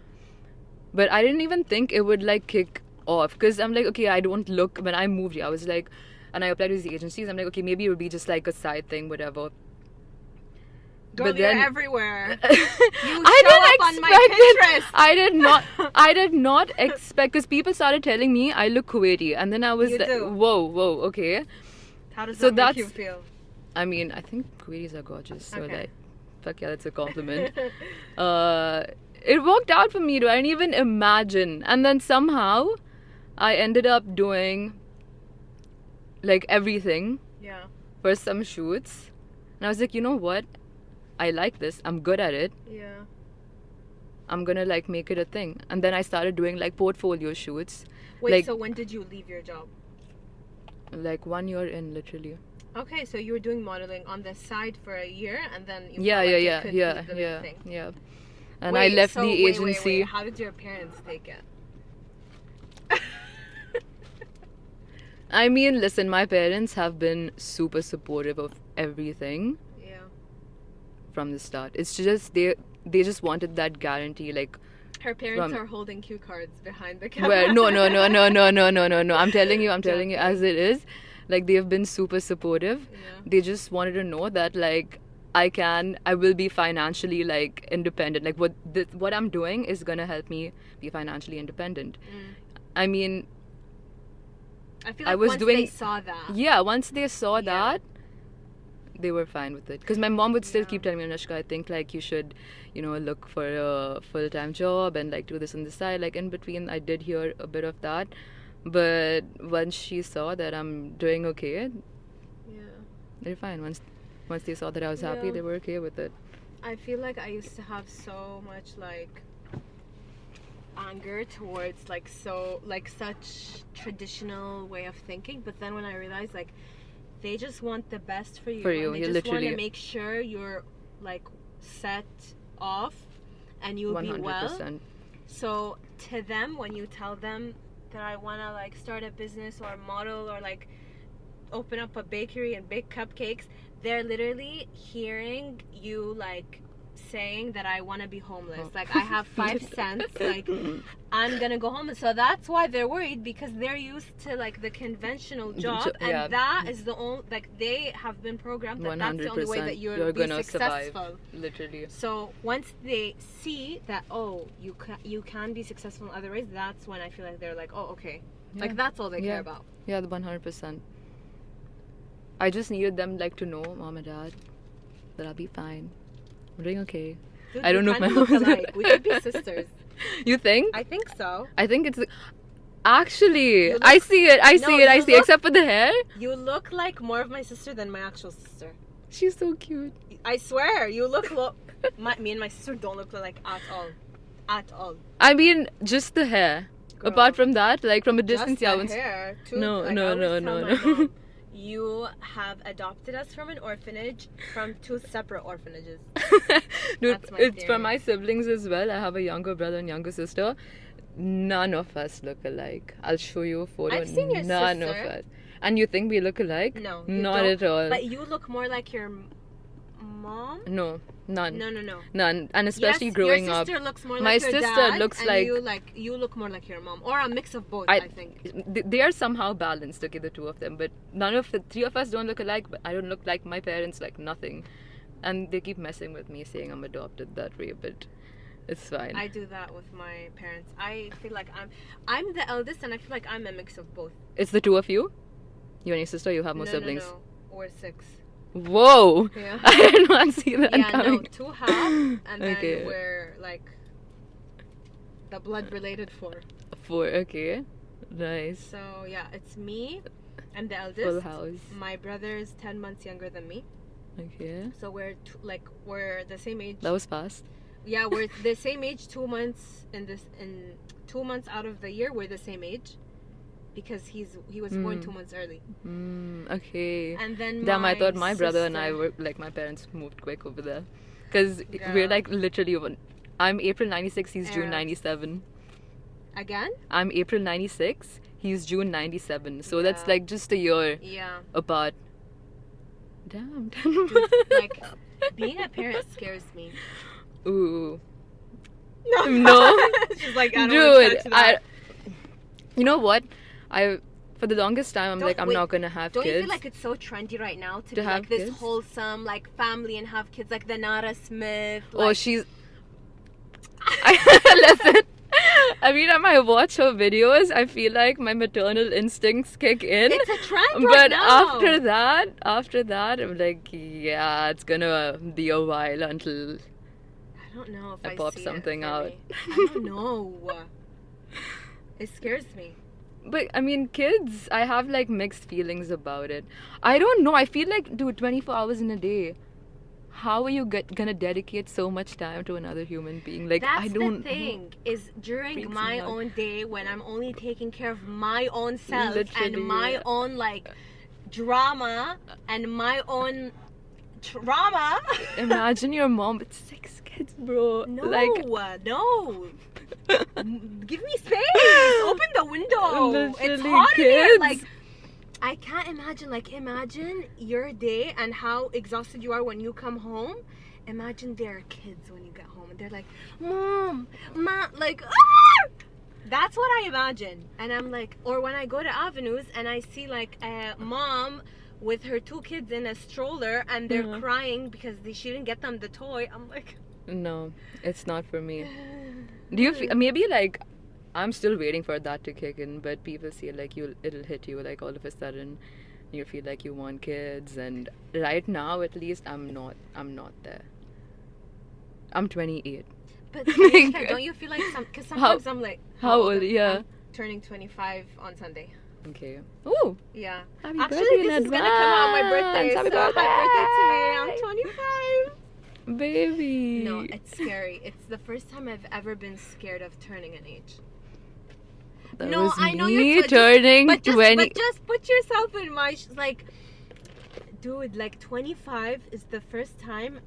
But I didn't even think it would like kick off, because I'm like, okay, I don't look. When I moved here, I was like, and I applied to these agencies. I'm like, okay, maybe it would be just like a side thing, whatever. girl, but you're then- everywhere. I show up on my Pinterest. I did not expect, because people started telling me I look Kuwaiti, and then I was You like, do. whoa, okay. How does So that make you that's- feel? I mean, I think Kuwaitis are gorgeous, so Okay. like, fuck yeah, that's a compliment. It worked out for me, though. I didn't even imagine. And then somehow, I ended up doing like everything Yeah. for some shoots, and I was like, you know what? I like this. I'm good at it. Yeah. I'm gonna like make it a thing. And then I started doing like portfolio shoots. Wait, Like- so when did you leave your job? Like 1 year in, literally. Okay, so you were doing modeling on the side for a year, and then you Yeah, felt like you yeah, could yeah, leave the yeah, thing. yeah. And Wait, I left so the wait, agency. How did your parents take it? I mean, listen, my parents have been super supportive of everything Yeah. from the start. It's just they just wanted that guarantee, like, Her parents From- are holding cue cards behind the camera. where no. I'm telling you as it is. Like, they've been super supportive. Yeah. They just wanted to know that like I will be financially like independent. Like what I'm doing is gonna help me be financially independent. I mean, I feel I like was once doing- they saw that. yeah, once they saw Yeah. that, they were fine with it. Because my mom would still Yeah. keep telling me, Aneshka, I think like you should, look for a full-time job and like do this on the side. Like in between, I did hear a bit of that, but once she saw that I'm doing okay, Yeah. they're fine. Once they saw that I was happy, Yeah. they were okay with it. I feel like I used to have so much like anger towards like such traditional way of thinking, but then when I realized like they just want the best for you, For you, and they you just want literally- to make sure you're like set off and you'll be well. 100%. So to them, when you tell them that I want to like start a business or model or like open up a bakery and bake cupcakes, they're literally hearing you like saying that I want to be homeless. Like, I have 5 cents. Like, I'm gonna go homeless. So that's why they're worried, because they're used to like the conventional job, and that is the only, like, they have been programmed that that's the only way that you're gonna successful. survive. Literally. So once they see that, oh, you can be successful in other ways, that's when I feel like they're like, oh, okay. Yeah. Like, that's all they care about. Yeah, the 100%. I just needed them like to know, mom and dad, that I'll be fine. I'm doing okay. Dude, I don't know if my look alike. We could be sisters. You think? I think so. I think it's actually I see it. I see it. Except for the hair. You look like more of my sister than my actual sister. She's so cute. I swear, you look me and my sister don't look like at all. At all. I mean, just the hair. Girl. Apart from that, like from a distance, just yeah. the hair, too. No, like, no. Mom, you have adopted us from an orphanage, from 2 separate orphanages. Dude, it's for my siblings as well. I have a younger brother and younger sister. None of us look alike. I'll show you a photo. I've seen your None sister. of us. And you think we look alike? No. Not at all. But you look more like your mom? No, none. No. None. And especially growing up. Your sister looks more my like your sister dad, looks and you look more like your mom. Or a mix of both, I think. They are somehow balanced, okay, the 2 of them. But none of the 3 of us don't look alike. But I don't look like my parents, like nothing. And they keep messing with me, saying I'm adopted that way. But it's fine. I do that with my parents. I feel like I'm the eldest, and I feel like I'm a mix of both. It's the 2 of you? You and your sister, you have more siblings? No. We're 6. Whoa! Yeah. I did not see that coming. No, 2 half, and Okay. then we're like the blood related 4. 4, okay. Nice. So yeah, it's me. I'm the eldest. Full house. My brother's 10 months younger than me. Okay. So we're the same age. That was fast. Yeah, we're the same age. 2 months in 2 months out of the year, we're the same age. Because he was born 2 months early. Okay. And then damn, I thought my brother and sister- I were like, my parents moved quick over there, because we're like literally I'm April 96, he's June 97. Again? I'm April 96, he's June 97, so that's like just a year apart. Damn. Dude, like, being a parent scares me. Ooh. No. She's like, I don't want to touch that. You know what? For the longest time, I'm like, I'm not gonna have kids. Don't you feel like kids. it's so trendy right now to be have like this kids? wholesome, like, family and have kids, like the Nara Smith? Oh, Like, she's. Listen. I mean, when I watch her videos, I feel like my maternal instincts kick in. it's a trend But right now. after that, I'm like, yeah, it's gonna be a while until I don't know if I I pop see something it for out. me. I don't know. It scares me. But I mean, kids, I have like mixed feelings about it. I don't know. I feel like, dude, 24 hours in a day. How are you gonna dedicate so much time to another human being? Like, That's I don't. the thing, is during Freaks my me out. own day, when I'm only taking care of my own self Literally, and my own like drama and my own trauma. Imagine your mom with 6 kids, bro. No, Like, no. Give me space. Open the window. It's Literally, hot in here. kids. Like, I can't imagine. Like, imagine your day and how exhausted you are when you come home. Imagine there are kids when you get home and they're like, Mom, like, ah! That's what I imagine. And I'm like, or when I go to Avenues and I see like a mom with her 2 kids in a stroller and they're crying because she didn't get them the toy. I'm like, no, it's not for me. Do you feel, maybe like, I'm still waiting for that to kick in, but people say like it'll hit you like all of a sudden. You feel like you want kids, and right now at least I'm not there. I'm 28. but Aneshka, don't you feel like because sometimes I'm like, how old? Yeah. I'm turning 25 on Sunday. Okay. Ooh. Yeah. Happy Actually, birthday this in is gonna come out my birthday. advance. Happy So birthday. happy birthday to me. I'm 25. Baby. No, it's scary. It's the first time I've ever been scared of turning an age. That No, was I know me you're turning but 20. But just put yourself in my like, dude. Like 25 is the first time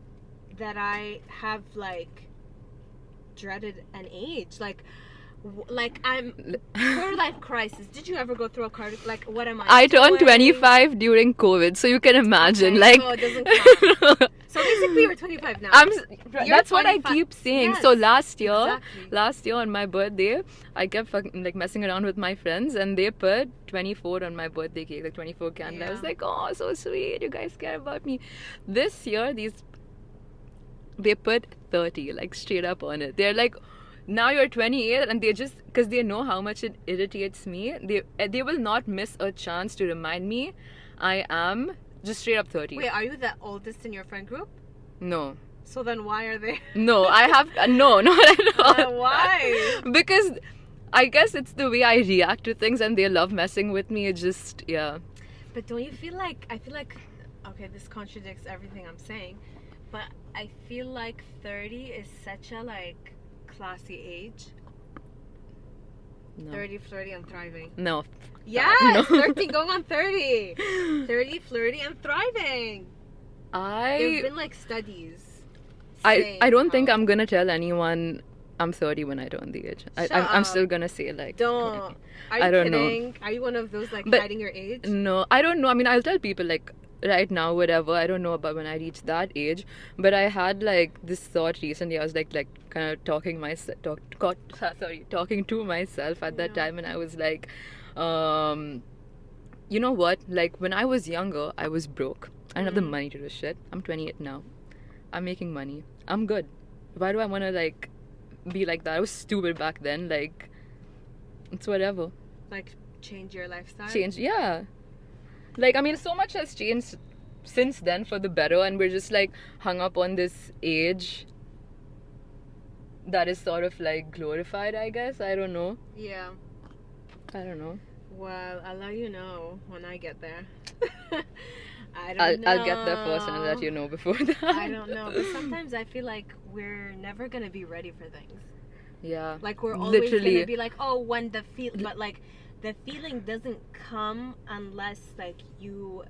that I have like dreaded an age. Like Like, I'm quarter life crisis. Did you ever go through a quarter? Like, what am I? I turned doing? 25 during COVID, so you can imagine. Okay, like, so it doesn't count. So basically, you're 25 now. that's what I 25. keep saying. Yes, So last year exactly. on my birthday, I kept fucking, like, messing around with my friends, and they put 24 on my birthday cake, like 24 candle. I was Yeah. like, oh, so sweet. You guys care about me. This year, they put 30, like, straight up on it. They're like, now you're 28, and they just, because they know how much it irritates me, they will not miss a chance to remind me I am just straight up 30. Wait, are you the oldest in your friend group? No. So then why are they? No, I have no, not at all. Why? Because I guess it's the way I react to things, and they love messing with me. It just, yeah. But don't you feel like, I feel like, okay, this contradicts everything I'm saying, but I feel like 30 is such a, like, classy age. No. 30, flirty, and thriving. No. Yes, No. 13 going on 30. 30, flirty, and thriving. There's been, like, studies. I don't think I'm gonna tell anyone I'm 30 when I turn the age. I'm still gonna say, like, Don't. 20. Are you I don't know. kidding? Are you one of those, like, But hiding your age? No, I don't know. I mean, I'll tell people, like, right now, whatever. I don't know about when I reach that age. But I had, like, this thought recently. I was like kind of talking to myself at that Yeah. time, and I was like, you know what? Like, when I was younger, I was broke. I didn't have the money to do shit. I'm 28 now. I'm making money. I'm good. Why do I want to, like, be like that? I was stupid back then. Like, it's whatever. Like, change your lifestyle? Change, yeah. Like, I mean, so much has changed since then for the better, and we're just, like, hung up on this age that is sort of, like, glorified, I guess. I don't know. Yeah. I don't know. Well, I'll let you know when I get there. I'll get there first and I'll let you know before that. I don't know, but sometimes I feel like we're never gonna be ready for things. Yeah. Like, we're always Literally. gonna be like, oh, when the but like, the feeling doesn't come unless, like, you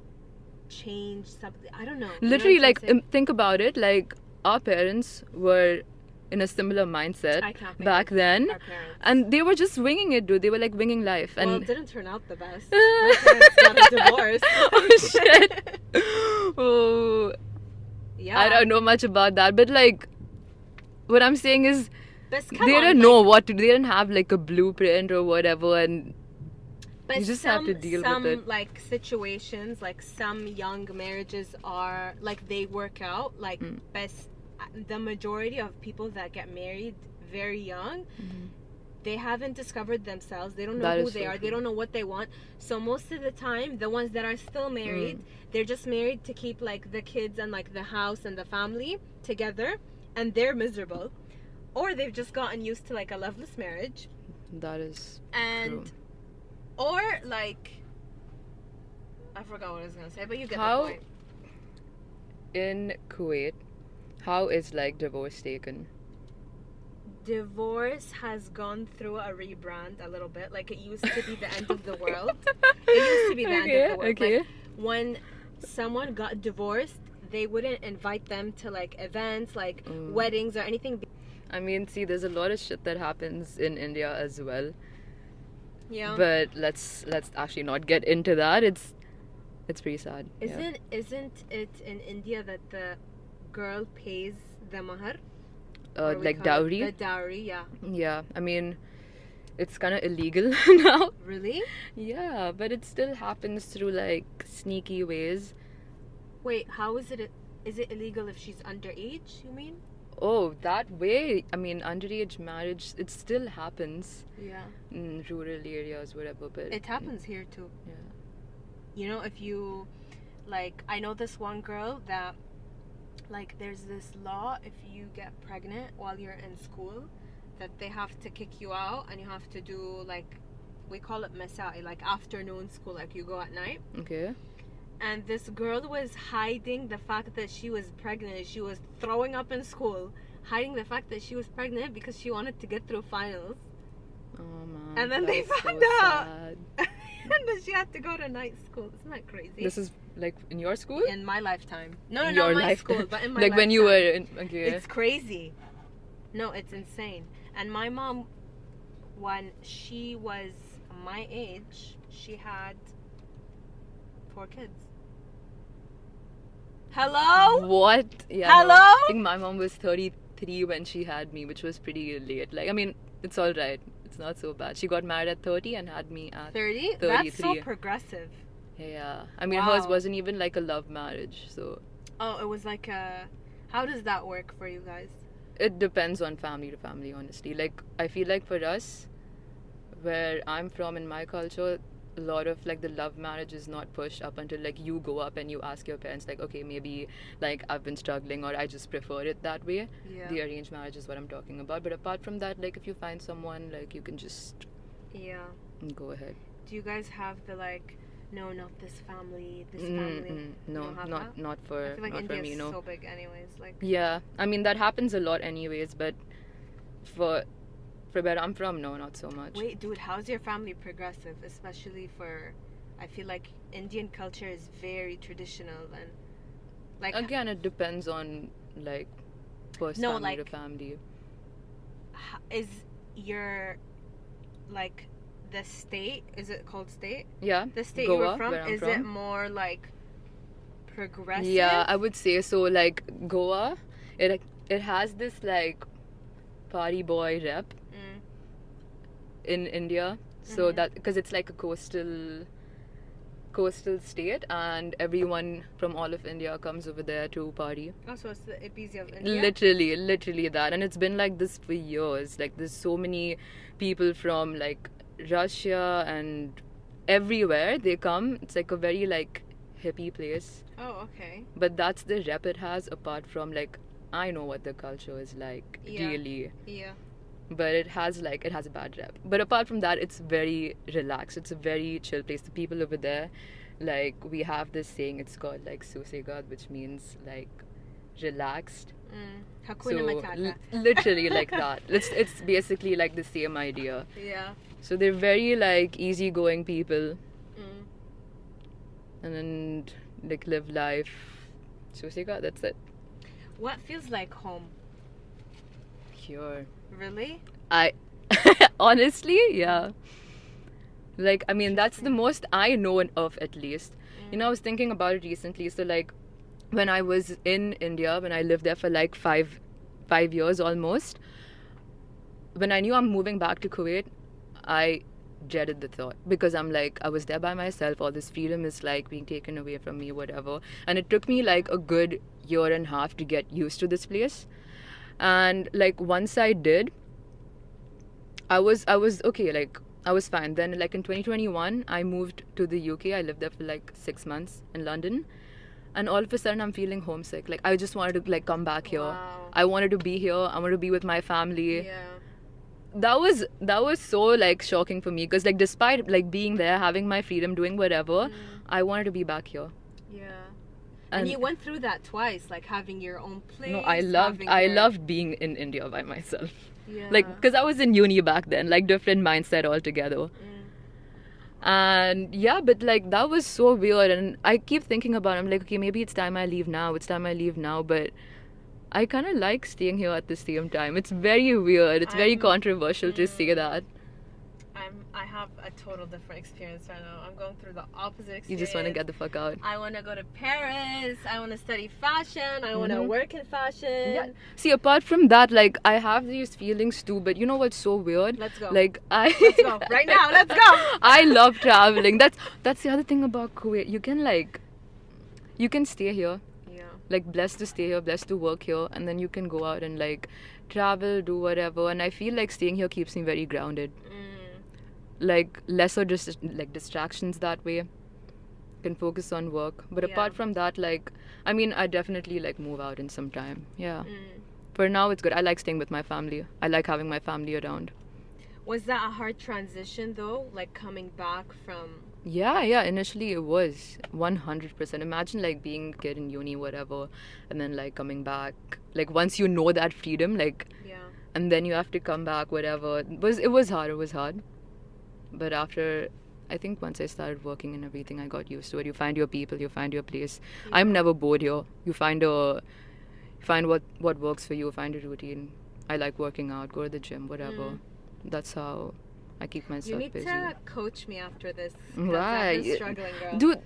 change something. I don't know. You know Literally, what I'm like, saying? think about it. Like, our parents were in a similar mindset I can't think back of then, our parents. and they were just winging it, dude. They were, like, winging life. Well, And it didn't turn out the best. My parents got a divorce. Oh, shit. Oh, Yeah. I don't know much about that, but, like, what I'm saying is, But they come on, didn't like, know what to do. They didn't have, like, a blueprint or whatever, and but you just have to deal some, with it. like, situations, like, some young marriages are, like, they work out. Like, best, the majority of people that get married very young, they haven't discovered themselves. They don't know That who is they so are. true. They don't know what they want. So most of the time, the ones that are still married, they're just married to keep, like, the kids and, like, the house and the family together, and they're miserable. Or they've just gotten used to, like, a loveless marriage. That is And true. or, like, I forgot what I was gonna say, but you get How- the point. In Kuwait, how is, like, divorce taken? Divorce has gone through a rebrand a little bit. Like, it used to be the end of the world. It used to be the end of the world. Okay. Like, when someone got divorced, they wouldn't invite them to, like, events, like weddings or anything. I mean, see, there's a lot of shit that happens in India as well. Yeah. But let's actually not get into that. It's pretty sad. Isn't it in India that the girl pays the mahar? Or we like call it dowry? The dowry, yeah. Yeah, I mean, it's kind of illegal now. Really? Yeah, but it still happens through, like, sneaky ways. Wait, how is it? Is it illegal if she's underage, you mean? Oh, that way? I mean, underage marriage, it still happens Yeah. in rural areas, whatever, but... It happens here too. Yeah. You know, if you, like, I know this one girl that, like, there's this law, if you get pregnant while you're in school, that they have to kick you out and you have to do, like, we call it masai, like, afternoon school, like, you go at night. Okay. And this girl was hiding the fact that she was pregnant. She was throwing up in school, hiding the fact that she was pregnant because she wanted to get through finals. Oh, man. And then they that's found so out. sad. And then she had to go to night school. Isn't that crazy? This is, like, in your school? In my lifetime. No, In not your my lifetime. school, but in my like, lifetime. when you were in... Okay. It's crazy. No, it's insane. And my mom when she was my age, she had 4 kids. Hello? What? Yeah. Hello? No. I think my mom was 33 when she had me, which was pretty late. Like, I mean, it's all right. It's not so bad. She got married at 30 and had me at 30? 33. That's so progressive. Yeah. I mean, Wow. hers wasn't even like a love marriage, so Oh, it was like a... How does that work for you guys? it depends on family to family, honestly. Like, I feel like for us, where I'm from in my culture, a lot of like the love marriage is not pushed up until like you go up and you ask your parents like, okay, maybe like I've been struggling or I just prefer it that way. Yeah. The arranged marriage is what I'm talking about. But apart from that, like if you find someone, like you can just Yeah. go ahead. Do you guys have the like, no, not this family, this family? You No, don't have not that? not I for feel like not for India's me. No. so big anyways. Like, Yeah, I mean that happens a lot anyways. But for where I'm from, no, not so much. wait, dude, how's your family progressive? Especially for, I feel like Indian culture is very traditional and like Again, it depends on like first No, family to like- family. is your like the state, is it called state? Yeah. The state Goa, you were from, where I'm is it from. more like progressive? Yeah, I would say so. Like Goa, it has this like party boy rep Mm. in India. So Mhm. that because it's like a coastal state, and everyone from all of India comes over there to party. Oh, so it's the Ibiza of India? Literally that, and it's been like this for years. Like there's so many people from like Russia and everywhere they come. It's like a very like hippie place. Oh, okay. But that's the rep it has, apart from like I know what the culture is like Yeah. really, Yeah. but it has a bad rep. But apart from that, it's very relaxed. It's a very chill place. The people over there, like we have this saying, it's called like susegad, which means like relaxed. Hakuna So Matata. literally like that. It's basically like the same idea. Yeah. So they're very like easygoing people, Mm. and then like live life. Susegad, that's it. What feels like home? Here. Really? I honestly, yeah. Like I mean that's the most I know of, at least. You know, I was thinking about it recently. So like when I was in India, when I lived there for like five years almost, when I knew I'm moving back to Kuwait, I dreaded the thought, because I'm like, I was there by myself, all this freedom is like being taken away from me, whatever. And it took me like a good year and a half to get used to this place. And like once I did, I was okay, like I was fine. Then like in 2021 I moved to the UK. I lived there for like 6 months in London, and all of a sudden I'm feeling homesick. Like I just wanted to like come back here. Wow. I wanted to be here. I wanted to be with my family. Yeah. That was so like shocking for me, because like despite like being there, having my freedom, doing whatever, I wanted to be back here. Yeah. And you went through that twice, like having your own place. No, I loved being in India by myself. Yeah. Like, because I was in uni back then, like different mindset altogether. And yeah, but like that was so weird, and I keep thinking about it. I'm like, okay, maybe it's time I leave now. But I kind of like staying here at the same time. It's very weird. It's very controversial to say that. I have a total different experience right now. I'm going through the opposite experience. You just want to get the fuck out. I want to go to Paris. I want to study fashion. I want to work in fashion. Yeah. See, apart from that, like I have these feelings too. But you know what's so weird? Let's go. Like Let's go right now. Let's go. I love traveling. That's the other thing about Kuwait. You can stay here. Yeah. Like blessed to stay here, blessed to work here, and then you can go out and like travel, do whatever. And I feel like staying here keeps me very grounded. Like lesser distractions that way. Can focus on work. But apart from that, like I mean, I definitely like move out in some time. Yeah. For now, it's good. I like staying with my family. I like having my family around. Was that a hard transition though? Like coming back from... Yeah, initially it was 100%. Imagine like being a kid in uni, whatever, and then like coming back, like once you know that freedom, like, and then you have to come back, whatever. It was hard. But after, I think once I started working and everything, I got used to it. You find your people, you find your place. I'm never bored here. You find what works for you, find a routine. I like working out, go to the gym, whatever. that's how I keep You myself need busy. to coach me after this. 'cause Why? I've been struggling, girl. Dude,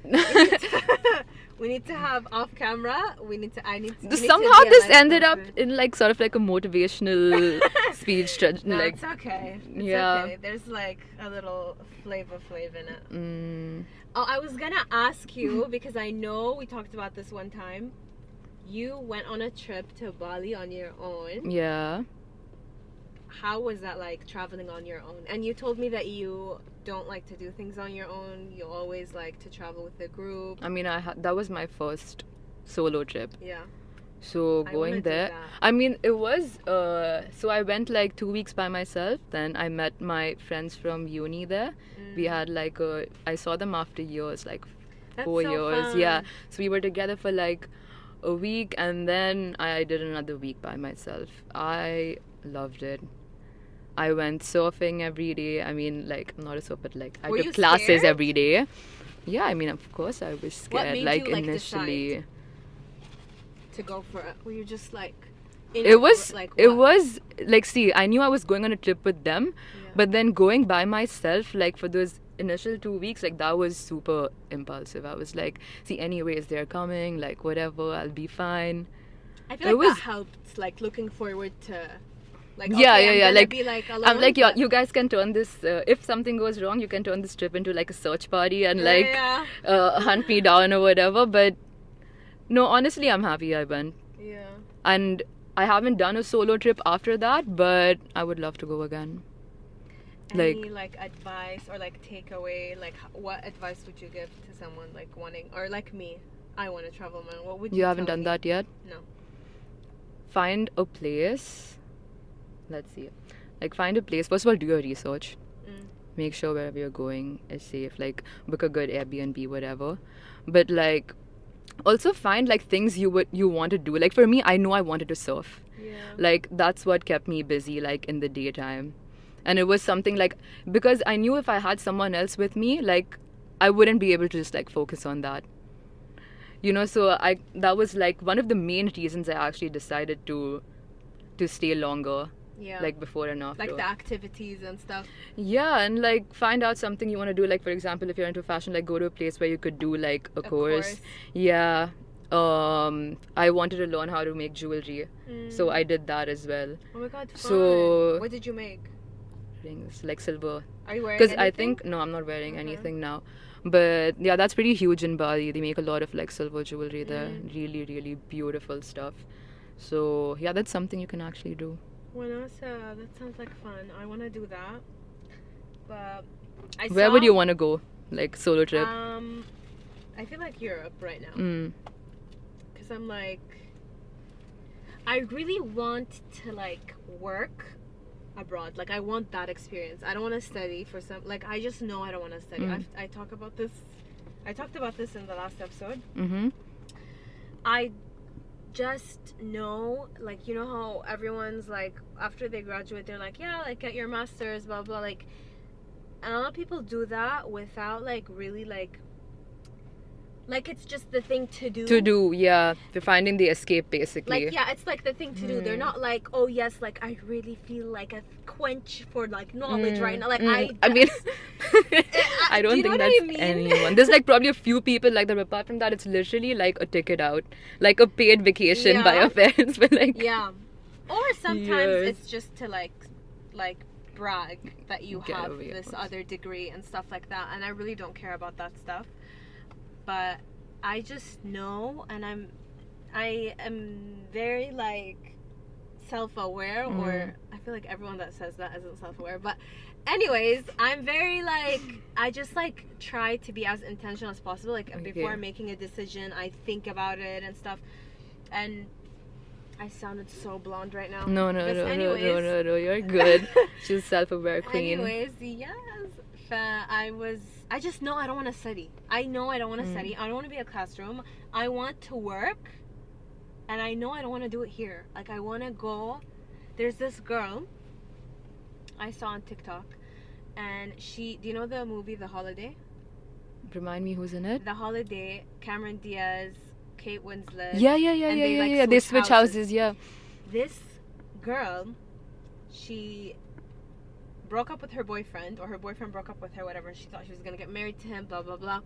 We need to have off camera. I need to. you need to somehow be a this life ended up coach. in like sort of like a motivational speech. No, Like, it's okay. It's yeah. okay. There's like a little flavor in it. mm, Oh, I was gonna ask you because I know we talked about this one time. You went on a trip to Bali on your own. yeah. How was that like traveling on your own? And you told me that you don't like to do things on your own. You always like to travel with a group. I mean, that was my first solo trip. Yeah. So I going wanna do there, that. I mean, it was. So I went like 2 weeks by myself. Then I met my friends from uni there. We had like I saw them after years, like That's 4 so years. Yeah. fun. So we were together for like a week, and then I did another week by myself. I loved it. I went surfing every day. I mean, like, I'm not a surfer, but like I Were took you classes scared? every day. Yeah, I mean, of course I was scared. made like you, like, initially. To go for it. Were you just like? It was what? like, see, I knew I was going on a trip with them, Yeah. but then going by myself, like for those initial 2 weeks, like that was super impulsive. I was like, see, anyways, they're coming, like whatever, I'll be fine. I feel it like was- that helped. Like looking forward to. Like, Yeah, okay, yeah, I'm yeah, gonna like, be like alone, I'm like, but- you guys can turn this, if something goes wrong, you can turn this trip into like a search party and like Yeah. hunt me down or whatever. But no, honestly, I'm happy I went. Yeah. And I haven't done a solo trip after that, but I would love to go again. Any like advice or like takeaway? Like, what advice would you give to someone like wanting, or like me? I want to travel, man. What would you? You haven't tell done me? that yet? No. Find a place. Let's see. Like, find a place. First of all, do your research. Mm. Make sure wherever you're going is safe. Like, book a good Airbnb, whatever. But like, also find like things you want to do. Like for me, I know I wanted to surf. Yeah. Like that's what kept me busy, like in the daytime. And it was something like, because I knew if I had someone else with me, like I wouldn't be able to just like focus on that. You know, so that was like one of the main reasons I actually decided to stay longer, Yeah. like before and after. Like the activities and stuff. Yeah, and like find out something you want to do. Like for example, if you're into fashion, like go to a place where you could do like a course. Yeah. I wanted to learn how to make jewelry, so I did that as well. Oh my god. Fun. So- what did you make? Rings like silver. Are you wearing? Because I anything? think no, I'm not wearing Okay. anything now. But yeah, that's pretty huge in Bali. They make a lot of like silver jewelry there. Really, really beautiful stuff. So yeah, that's something you can actually do. That sounds like fun. I want to do that. But Where would you want to go? Like solo trip? I feel like Europe right now. Mm. Because I'm like, I really want to like work abroad. Like I want that experience. I don't want to study for some, like I just know I don't want to study. I talked about this in the last episode. Mm-hmm. I just know, like, you know how everyone's like, after they graduate, they're like, yeah, like get your master's, blah blah, like, and a lot of people do that without like really like it's just the thing to do. Yeah. They're finding the escape basically. Like, yeah, it's like the thing to do. They're not like, oh yes, like I really feel like a quench for like knowledge right now. Like I mean, I don't do you know think what that's I mean? anyone. There's like probably a few people like that, but apart from that, it's literally like a ticket out, like a paid vacation by Yeah. your parents. But like, Yeah. Or sometimes Yes. it's just to like brag that you Get have over your this points. other degree and stuff like that. And I really don't care about that stuff. But I just know, and I am very like self-aware, or I feel like everyone that says that isn't self-aware. But anyways, I'm very like, I just like try to be as intentional as possible. Like before making a decision, I think about it and stuff. And I sounded so blonde right now. no, you're good. She's self-aware queen. Anyways, yes. I just know I don't want to study. I know I don't want to study. I don't want to be in a classroom. I want to work. And I know I don't want to do it here. Like, I want to go. There's this girl I saw on TikTok. And do you know the movie The Holiday? Remind me who's in it? The Holiday, Cameron Diaz, Kate Winslet. Yeah. and they, like, They switch switch houses. Yeah. This girl, she broke up with her boyfriend, or her boyfriend broke up with her, whatever. She thought she was gonna get married to him, blah blah blah.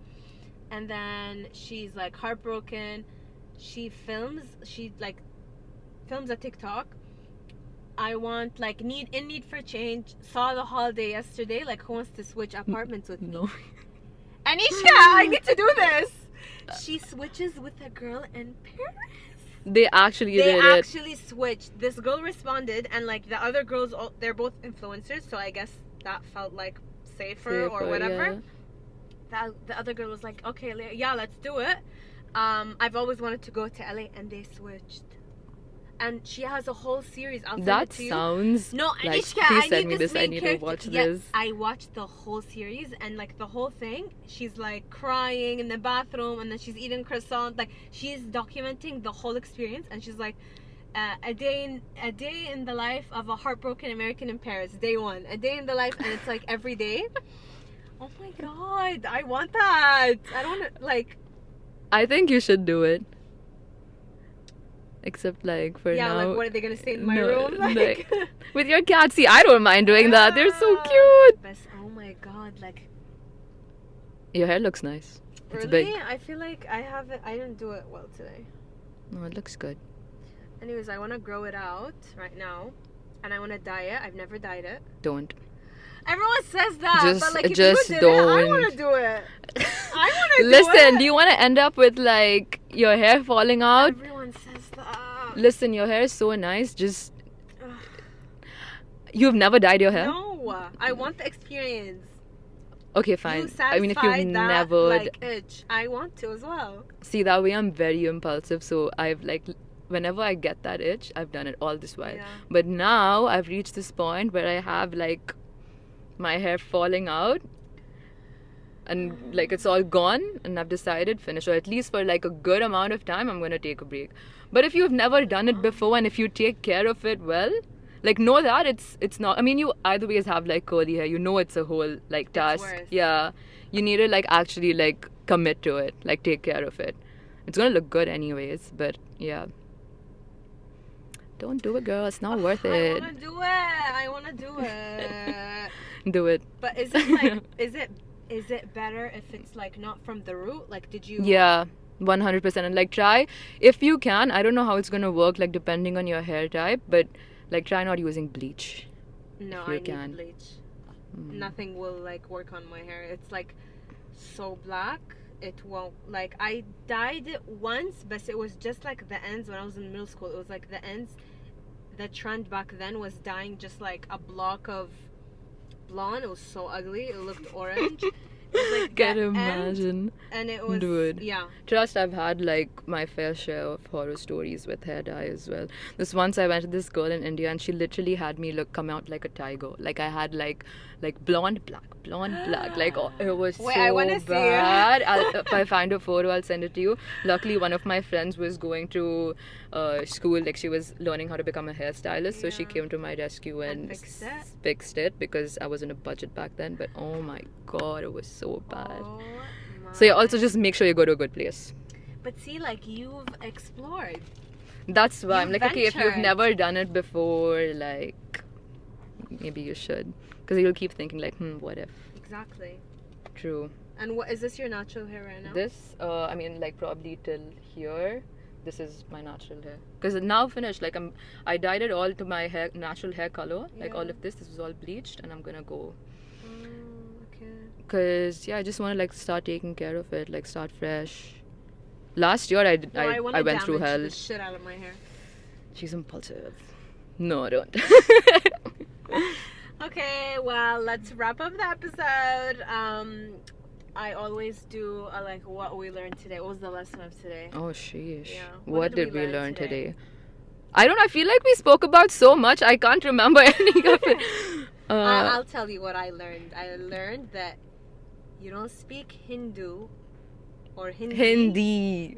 And then she's like heartbroken. She films a TikTok. I want like need for change. Saw the holiday yesterday. Like, who wants to switch apartments with me? No. Aneshka, I need to do this. She switches with a girl in Paris. They actually They did actually switched. This girl responded, and like the other girls, they're both influencers, so I guess that felt like safer or whatever. Yeah. The other girl was like, okay, yeah, let's do it. I've always wanted to go to LA, and they switched. And she has a whole series. I'll send That it to you. sounds No, like, Aneshka, please I send need me this. I main need character. to watch Yeah, this. I watched the whole series, and like the whole thing, she's like crying in the bathroom, and then she's eating croissant. Like, she's documenting the whole experience, and she's like, a day in the life of a heartbroken American in Paris, day one. A day in the life, and it's like every day. Oh my god, I want that. I don't want to, like. I think you should do it. Except like for Yeah, now. like what are they gonna say in my no, room? Like, with your cat. See, I don't mind doing that. They're so cute. Oh my god, like. Your hair looks nice. It's Really? big. I feel like I didn't do it well today. No, it looks good. Anyways, I want to grow it out right now, and I want to dye it. I've never dyed it. Don't. Everyone says that, but like if just you did it, I don't. want to do it. I want to do it. Listen, do you want to end up with like your hair falling out? Everyone says that. Listen, your hair is so nice. Just you've never dyed your hair? No, I want the experience. Okay, fine. You I mean, if satisfy you've that, never like itch, I want to as well. see that way, I'm very impulsive. So I've like, whenever I get that itch, I've done it all this while. Yeah. But now I've reached this point where I have like my hair falling out, and like it's all gone, and I've decided finish, or at least for like a good amount of time, I'm gonna take a break. But if you've never done it before, and if you take care of it well, like know that it's not. I mean, you either ways have like curly hair. You know it's a whole like task. worse. Yeah, you need to like actually like commit to it, like take care of it. It's gonna look good anyways. But yeah, don't do it, girl. It's not worth it. I want to do it. Do it. But is it like is it better if it's like not from the root? Like, did you? Yeah, 100%. And like try if you can. I don't know how it's gonna work, like depending on your hair type, but like try not using bleach. No, if you I need can. bleach. Nothing will like work on my hair. It's like so black. It won't. Like, I dyed it once, but it was just like the ends when I was in middle school. It was like the ends. The trend back then was dyeing just like a block of blonde. It was so ugly. It looked orange. It was like Can the imagine. end, and it was Dude. yeah. Trust, I've had like my fair share of horror stories with hair dye as well. This once I went to this girl in India, and she literally had me come out like a tiger. Like I had like blonde black. Like it was Wait, so I wanna see. bad. If I find a photo, I'll send it to you. Luckily, one of my friends was going to school. Like she was learning how to become a hairstylist, so she Yeah. came to my rescue and fixed it because I was in a budget back then. But oh my god, it was so bad. Oh So yeah, my. also just make sure you go to a good place. But see, like you've explored. That's why I'm You like, okay, if you've ventured. never done it before, like maybe you should, because you'll keep thinking like, what if? Exactly. True. And what is this your natural hair right now? This, I mean, like probably till here. This is my natural hair, because it's now finished. Like I dyed it all to my hair, natural hair color. Like all Yeah. of this was all bleached, and I'm gonna go. Okay. Cause yeah, I just want to like start taking care of it, like start fresh. Last year I wanna went through damage hell. the shit out of my hair. She's impulsive. No, I don't. Okay, well, let's wrap up the episode. I always do like what we learned today. What was the lesson of today? Oh, sheesh. Yeah. What did we learn today? I don't know. I feel like we spoke about so much. I can't remember any of it. I'll tell you what I learned. I learned that you don't speak Hindu or Hindi. Hindi.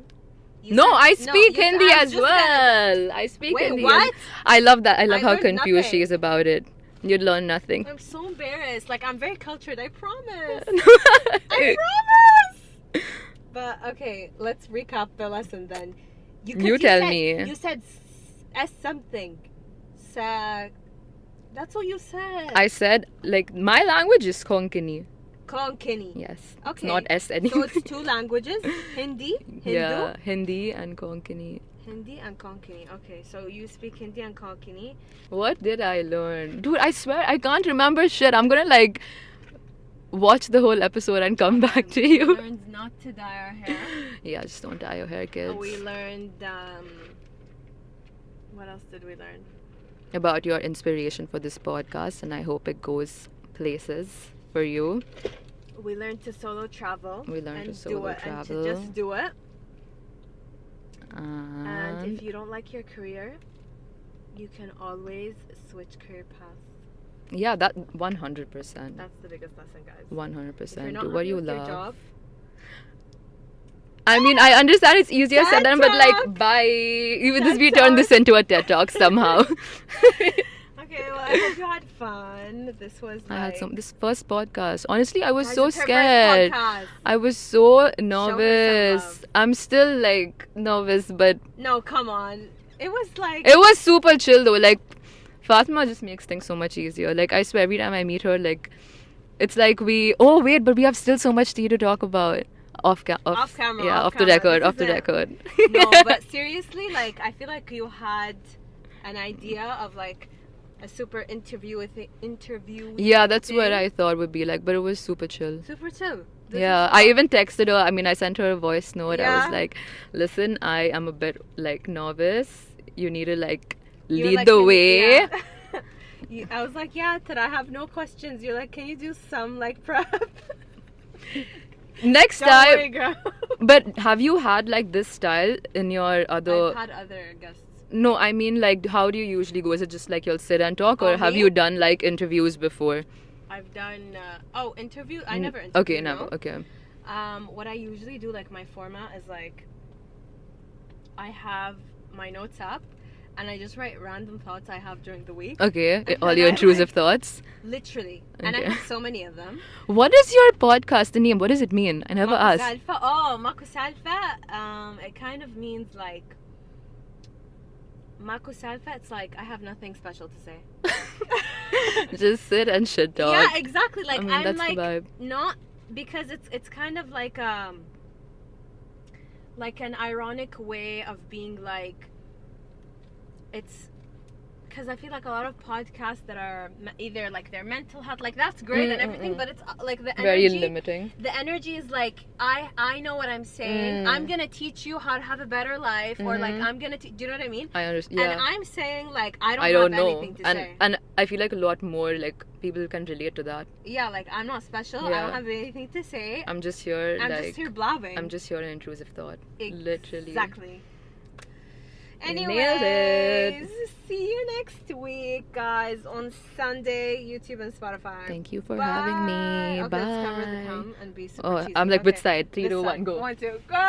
You No, said- I speak you said- Hindi I was as just well. I speak Wait, Hindi. what? I love that. I love I how learned confused she nothing. is about it. You'd learn nothing. I'm so embarrassed. Like, I'm very cultured. I promise. I promise. But okay, let's recap the lesson then. 'Cause You tell said- me. You said S something. Sa. That's what you said. I said, like, my language is Konkani. Konkani. Yes. It's Okay. not S So anymore. it's two languages, Hindi, Hindu. Yeah, Hindi and Konkani. Hindi and Konkani. Okay, so you speak Hindi and Konkani. What did I learn? Dude, I swear I can't remember shit. I'm gonna like watch the whole episode and come back to We you. learned not to dye our hair. Yeah, just don't dye your hair, kids. We learned, what else did we learn? About your inspiration for this podcast, and I hope it goes places for you. We learned to solo travel. We learned and to solo do it, travel. And to just do it. And And if you don't like your career, you can always switch career paths. yeah, that 100%. That's the biggest lesson, guys. 100%. If you're not Do what happy you with your love. job, I mean, I understand it's easier said TED than, but like, Talk! bye. Even this, TED we turned Talk! this into a TED Talk somehow. okay, well, I hope you had fun. This was I had like- this first podcast. Honestly, I was Guys, so it's her first scared. podcast. I was so her some nervous. love. I'm still like nervous, but No, come on. It was like it was super chill though. Like, Fatima just makes things so much easier. Like, I swear, every time I meet her, like, it's like oh wait, but we have still so much tea to talk about. Off camera. Yeah, off off the camera. record. This Off the is it. record. No, but seriously, like I feel like you had an idea of like a super interview. Yeah, that's thing. what I thought would be like, but it was super chill. Super chill. This Yeah, is I fun. even texted her. I mean, I sent her a voice note. I Yeah. was like, listen, I am a bit like nervous. You need to like You were lead like, the "Can you-" way. yeah. I was like, yeah, today I have no questions. You're like, can you do some like prep? Next Don't time. worry, girl. But have you had like this style in your other? I've had other guests. No, I mean like, how do you usually go? Is it just like you'll sit and talk, or Oh, have me? you done like interviews before? I've done interview. I Mm, never interviewed. Okay, no. never. Okay. What I usually do, like my format is like I have my notes up and I just write random thoughts I have during the week. Okay. And All then your I, intrusive like- thoughts. Literally. And I Okay. have so many of them. What is your podcast? The name? What does it mean? I never Mako asked. Salfa. Oh, Mako Salfa. It kind of means like Mako Salfa, it's like I have nothing special to say. Just sit and shit talk. Yeah, exactly. Like I mean, I'm that's like the vibe. not because it's kind of like an ironic way of being like it's because I feel like a lot of podcasts that are either like their mental health, like that's great and everything, but it's like the Very energy. limiting. The energy is like I know what I'm saying. I'm gonna teach you how to have a better life, or like I'm gonna. Do you know what I mean? I understand. Yeah. And I'm saying like I don't, I don't have know. anything to say. And I feel like a lot more like people can relate to that. Yeah, like I'm not special. I Yeah. don't have anything to say. I'm just here I'm like just here blabbing. I'm just here an intrusive thought. Literally. Exactly. Nailed Anyways, it. see you next week, guys, on Sunday, YouTube and Spotify. Thank you for Bye. having me. Okay, Bye. let's cover the come and be super Oh, cheesy. I'm like which Okay. side? 3, This 2, 1, side. go. 1, 2, go.